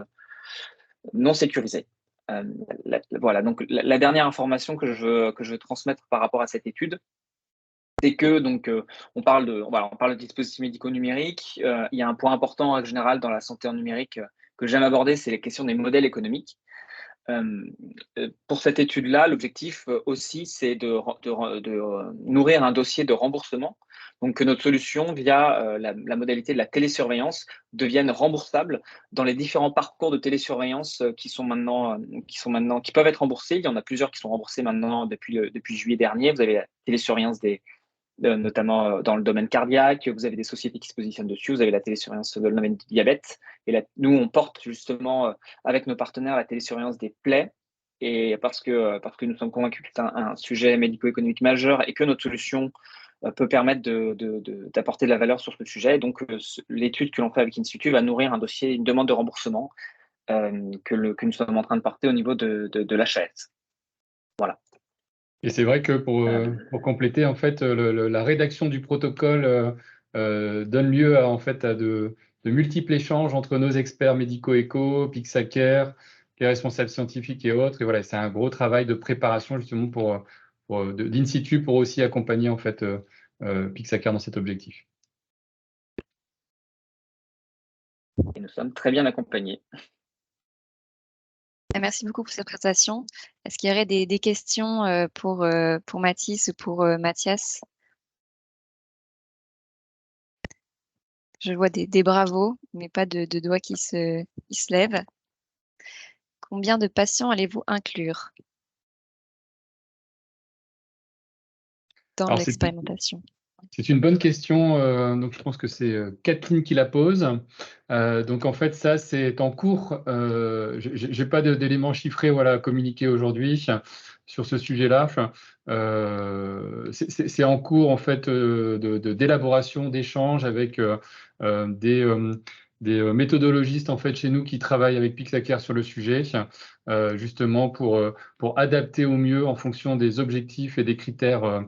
non sécurisés. Voilà, donc la dernière information que je veux transmettre par rapport à cette étude, c'est que donc on parle de dispositifs médicaux numériques. Il y a un point important en général dans la santé en numérique que j'aime aborder, c'est la question des modèles économiques. Pour cette étude-là, l'objectif aussi, c'est de nourrir un dossier de remboursement. Donc que notre solution, via la modalité de la télésurveillance, devienne remboursable dans les différents parcours de télésurveillance qui peuvent être remboursés. Il y en a plusieurs qui sont remboursés maintenant depuis juillet dernier. Vous avez la télésurveillance notamment dans le domaine cardiaque, vous avez des sociétés qui se positionnent dessus, vous avez la télésurveillance dans le domaine du diabète. Et nous, on porte justement avec nos partenaires la télésurveillance des plaies. Et parce que nous sommes convaincus que c'est un sujet médico-économique majeur et que notre solution peut permettre d'apporter de la valeur sur ce sujet. Donc, l'étude que l'on fait avec Institut va nourrir un dossier, une demande de remboursement que nous sommes en train de porter au niveau de l'HAS. Voilà. Et c'est vrai que pour compléter, en fait, la rédaction du protocole donne lieu à de multiples échanges entre nos experts médico-éco, Pixacare, les responsables scientifiques et autres. Et voilà, c'est un gros travail de préparation justement d'Institut pour aussi accompagner en fait Pixacare dans cet objectif. Et nous sommes très bien accompagnés. Merci beaucoup pour cette présentation. Est-ce qu'il y aurait des questions pour Mathis ou pour Mathias? Je vois des bravos, mais pas de doigts qui se lèvent. Combien de patients allez-vous inclure dans l'expérimentation? C'est une bonne question. Donc, je pense que c'est Kathleen qui la pose. Donc, en fait, ça, c'est en cours. Je n'ai pas d'éléments chiffrés à communiquer aujourd'hui sur ce sujet-là. C'est en cours, en fait, d'élaboration, d'échange avec des méthodologistes en fait chez nous qui travaillent avec Pixacare sur le sujet, justement pour adapter au mieux en fonction des objectifs et des critères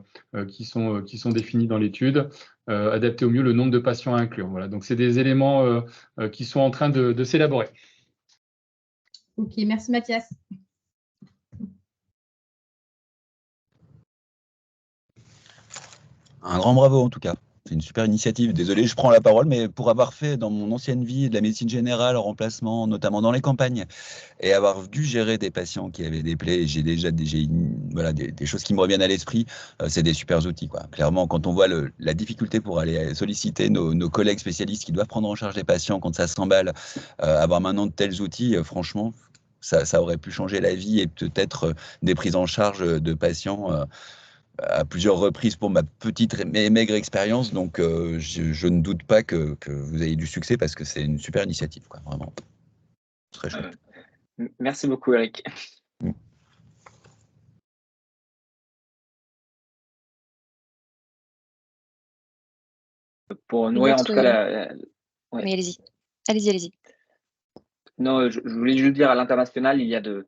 qui sont définis dans l'étude, adapter au mieux le nombre de patients à inclure. Voilà, donc c'est des éléments qui sont en train de s'élaborer. Ok, merci Mathias. Un grand bravo en tout cas. C'est une super initiative. Désolé, je prends la parole, mais pour avoir fait dans mon ancienne vie de la médecine générale en remplacement, notamment dans les campagnes, et avoir dû gérer des patients qui avaient des plaies, j'ai déjà des choses qui me reviennent à l'esprit. C'est des super outils, quoi. Clairement, quand on voit la difficulté pour aller solliciter nos collègues spécialistes qui doivent prendre en charge les patients quand ça s'emballe, avoir maintenant de tels outils, franchement, ça aurait pu changer la vie et peut-être des prises en charge de patients à plusieurs reprises pour ma petite mais maigre expérience. Donc, je ne doute pas que vous ayez du succès parce que c'est une super initiative, quoi, vraiment. Très chouette. Merci beaucoup, Eric. Pour nourrir en tout cas ouais. Mais allez-y. Non, je voulais juste dire, à l'international, il y a de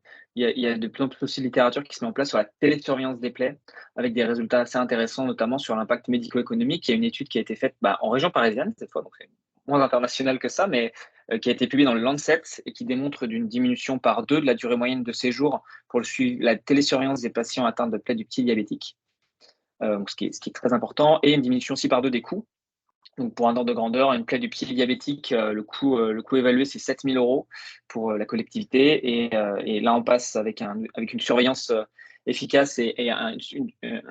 plus en plus aussi de littérature qui se met en place sur la télésurveillance des plaies, avec des résultats assez intéressants, notamment sur l'impact médico-économique. Il y a une étude qui a été faite en région parisienne, cette fois, donc c'est moins international que ça, mais qui a été publiée dans le Lancet et qui démontre d'une diminution par 2 de la durée moyenne de séjour pour la télésurveillance des patients atteints de plaies du pied diabétique, ce qui est très important, et une diminution aussi par 2 des coûts. Donc, pour un ordre de grandeur, une plaie du pied diabétique, le coût évalué, c'est 7 000 € pour la collectivité. Et là, on passe avec une surveillance efficace et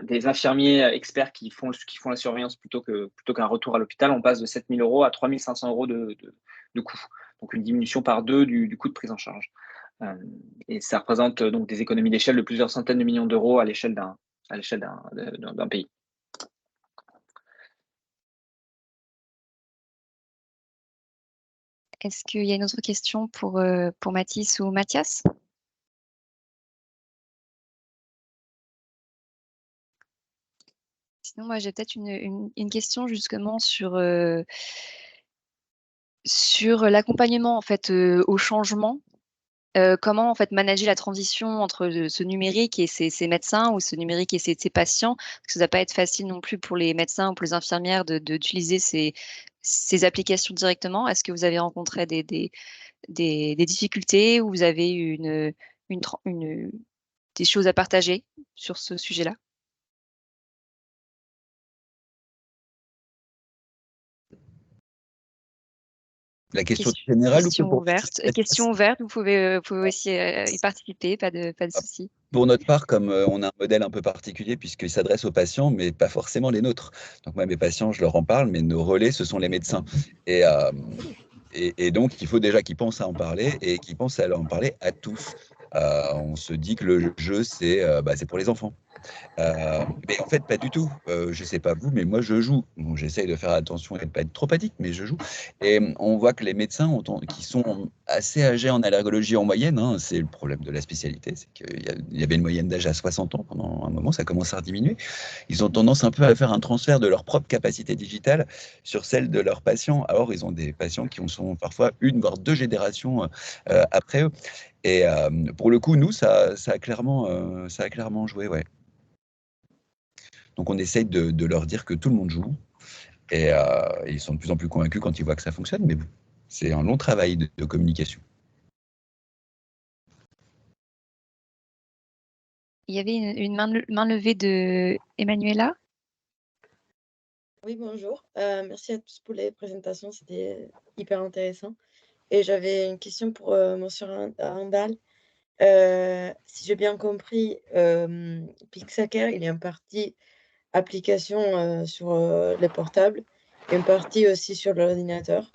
des infirmiers experts qui font la surveillance plutôt qu'un retour à l'hôpital. On passe de 7 000 € à 3 500 € de coût. Donc, une diminution par 2 du coût de prise en charge. Et ça représente donc des économies d'échelle de plusieurs centaines de millions d'euros à l'échelle d'un pays. Est-ce qu'il y a une autre question pour Mathis ou Mathias? Sinon, moi, j'ai peut-être une question justement sur l'accompagnement en fait au changement. Comment en fait manager la transition entre ce numérique et ces médecins ou ce numérique et ces patients? Parce que ça ne va pas être facile non plus pour les médecins ou pour les infirmières d'utiliser ces applications directement. Est-ce que vous avez rencontré des difficultés ou vous avez eu des choses à partager sur ce sujet-là? La question générale question ouverte. Question ouverte, vous pouvez aussi y participer, pas de souci. Pour notre part, comme on a un modèle un peu particulier, puisqu'il s'adresse aux patients, mais pas forcément les nôtres. Donc moi, mes patients, je leur en parle, mais nos relais, ce sont les médecins. Et, euh, et donc, il faut déjà qu'ils pensent à en parler et qu'ils pensent à en parler à tous. On se dit que le jeu, c'est pour les enfants. Mais en fait, pas du tout. Je sais pas vous, mais moi, je joue. Bon, j'essaye de faire attention et de ne pas être trop addict, mais je joue. Et on voit que les médecins qui sont assez âgés en allergologie en moyenne, hein, c'est le problème de la spécialité, c'est qu'il y avait une moyenne d'âge à 60 ans pendant un moment, ça commence à diminuer. Ils ont tendance un peu à faire un transfert de leur propre capacité digitale sur celle de leurs patients. Alors, ils ont des patients qui sont parfois une, voire deux générations après eux. Et pour le coup, nous, ça a clairement joué, ouais. Donc on essaye de leur dire que tout le monde joue et ils sont de plus en plus convaincus quand ils voient que ça fonctionne, mais bon, c'est un long travail de communication. Il y avait une main levée de Emanuela. Oui, bonjour. Merci à tous pour les présentations, c'était hyper intéressant. Et j'avais une question pour Monsieur Rindal. Si j'ai bien compris, Pixaker, il y a une partie application sur les portables et une partie aussi sur l'ordinateur.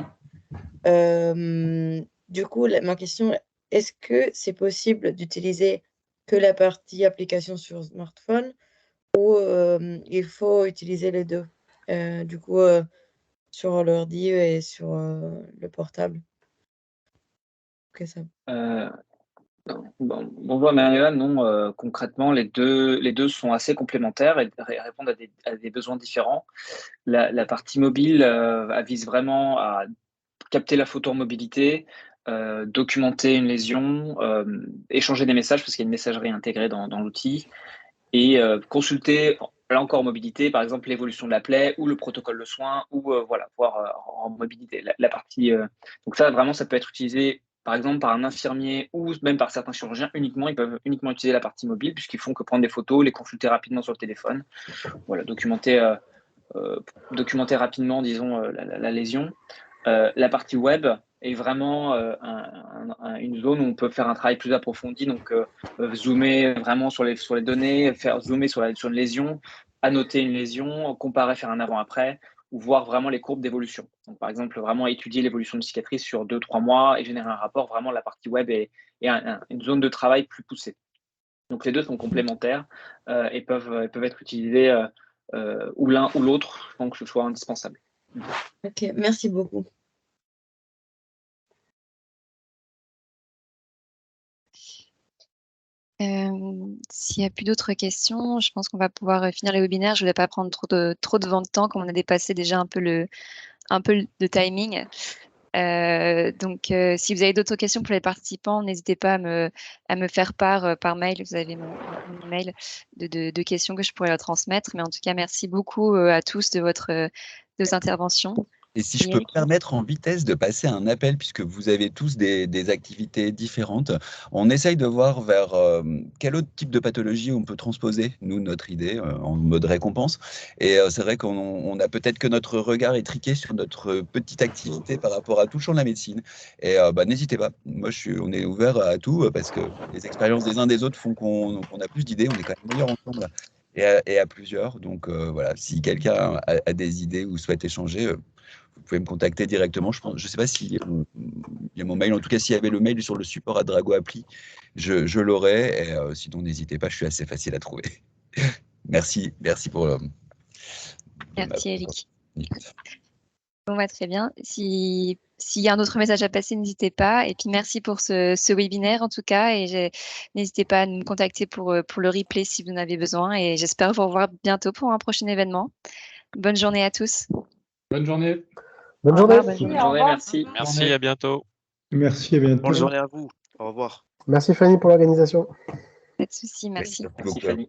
Du coup, ma question, est-ce que c'est possible d'utiliser que la partie application sur smartphone ou il faut utiliser les deux, du coup, sur l'ordi et sur le portable? Ok, ça. Bonjour Manuela, non, concrètement, les deux sont assez complémentaires et répondent à des besoins différents. La partie mobile vise vraiment à capter la photo en mobilité, documenter une lésion, échanger des messages parce qu'il y a une messagerie intégrée dans l'outil et consulter, là encore en mobilité, par exemple l'évolution de la plaie ou le protocole de soins ou voilà, voir en mobilité la partie. Donc ça, vraiment, ça peut être utilisé par exemple par un infirmier ou même par certains chirurgiens uniquement. Ils peuvent uniquement utiliser la partie mobile puisqu'ils font que prendre des photos, les consulter rapidement sur le téléphone, voilà, documenter rapidement, disons, la lésion. La partie web est vraiment une zone où on peut faire un travail plus approfondi, donc zoomer vraiment sur les données, faire zoomer sur une lésion, annoter une lésion, comparer, faire un avant-après, ou voir vraiment les courbes d'évolution. Donc, par exemple, vraiment étudier l'évolution de cicatrice sur 2-3 mois et générer un rapport. Vraiment, la partie web est une zone de travail plus poussée. Donc, les deux sont complémentaires et peuvent être utilisés ou l'un ou l'autre, sans que ce soit indispensable. Ok, merci beaucoup. S'il n'y a plus d'autres questions, je pense qu'on va pouvoir finir les webinaires. Je ne vais pas prendre trop de temps, comme on a dépassé déjà un peu le timing. Donc, si vous avez d'autres questions pour les participants, n'hésitez pas à me faire part par mail. Vous avez mon email de questions que je pourrais leur transmettre. Mais en tout cas, merci beaucoup à tous de vos interventions. Et si je peux me permettre en vitesse de passer un appel, puisque vous avez tous des activités différentes, on essaye de voir vers quel autre type de pathologie on peut transposer, nous, notre idée, en mode récompense. Et c'est vrai qu'on a peut-être que notre regard est triqué sur notre petite activité par rapport à tout le champ de la médecine. Et n'hésitez pas, moi on est ouvert à tout, parce que les expériences des uns des autres font qu'on a plus d'idées, on est quand même meilleurs ensemble et à plusieurs. Donc voilà, si quelqu'un a des idées ou souhaite échanger, vous pouvez me contacter directement. Je ne sais pas s'il y a mon mail. En tout cas, s'il y avait le mail sur le support à Drago Appli, je l'aurais. Et sinon, n'hésitez pas, je suis assez facile à trouver. Merci pour. Merci, Eric. Bon, très bien. S'il y a un autre message à passer, n'hésitez pas. Et puis, merci pour ce webinaire, en tout cas. Et n'hésitez pas à nous contacter pour le replay si vous en avez besoin. Et j'espère vous revoir bientôt pour un prochain événement. Bonne journée à tous. Bonne journée. Bonne journée. Bonne journée, merci. Merci, à bientôt. Merci, à bientôt. Bonne journée à vous. Au revoir. Merci Fanny pour l'organisation. Pas de souci, merci. Merci Merci, beaucoup. Fanny.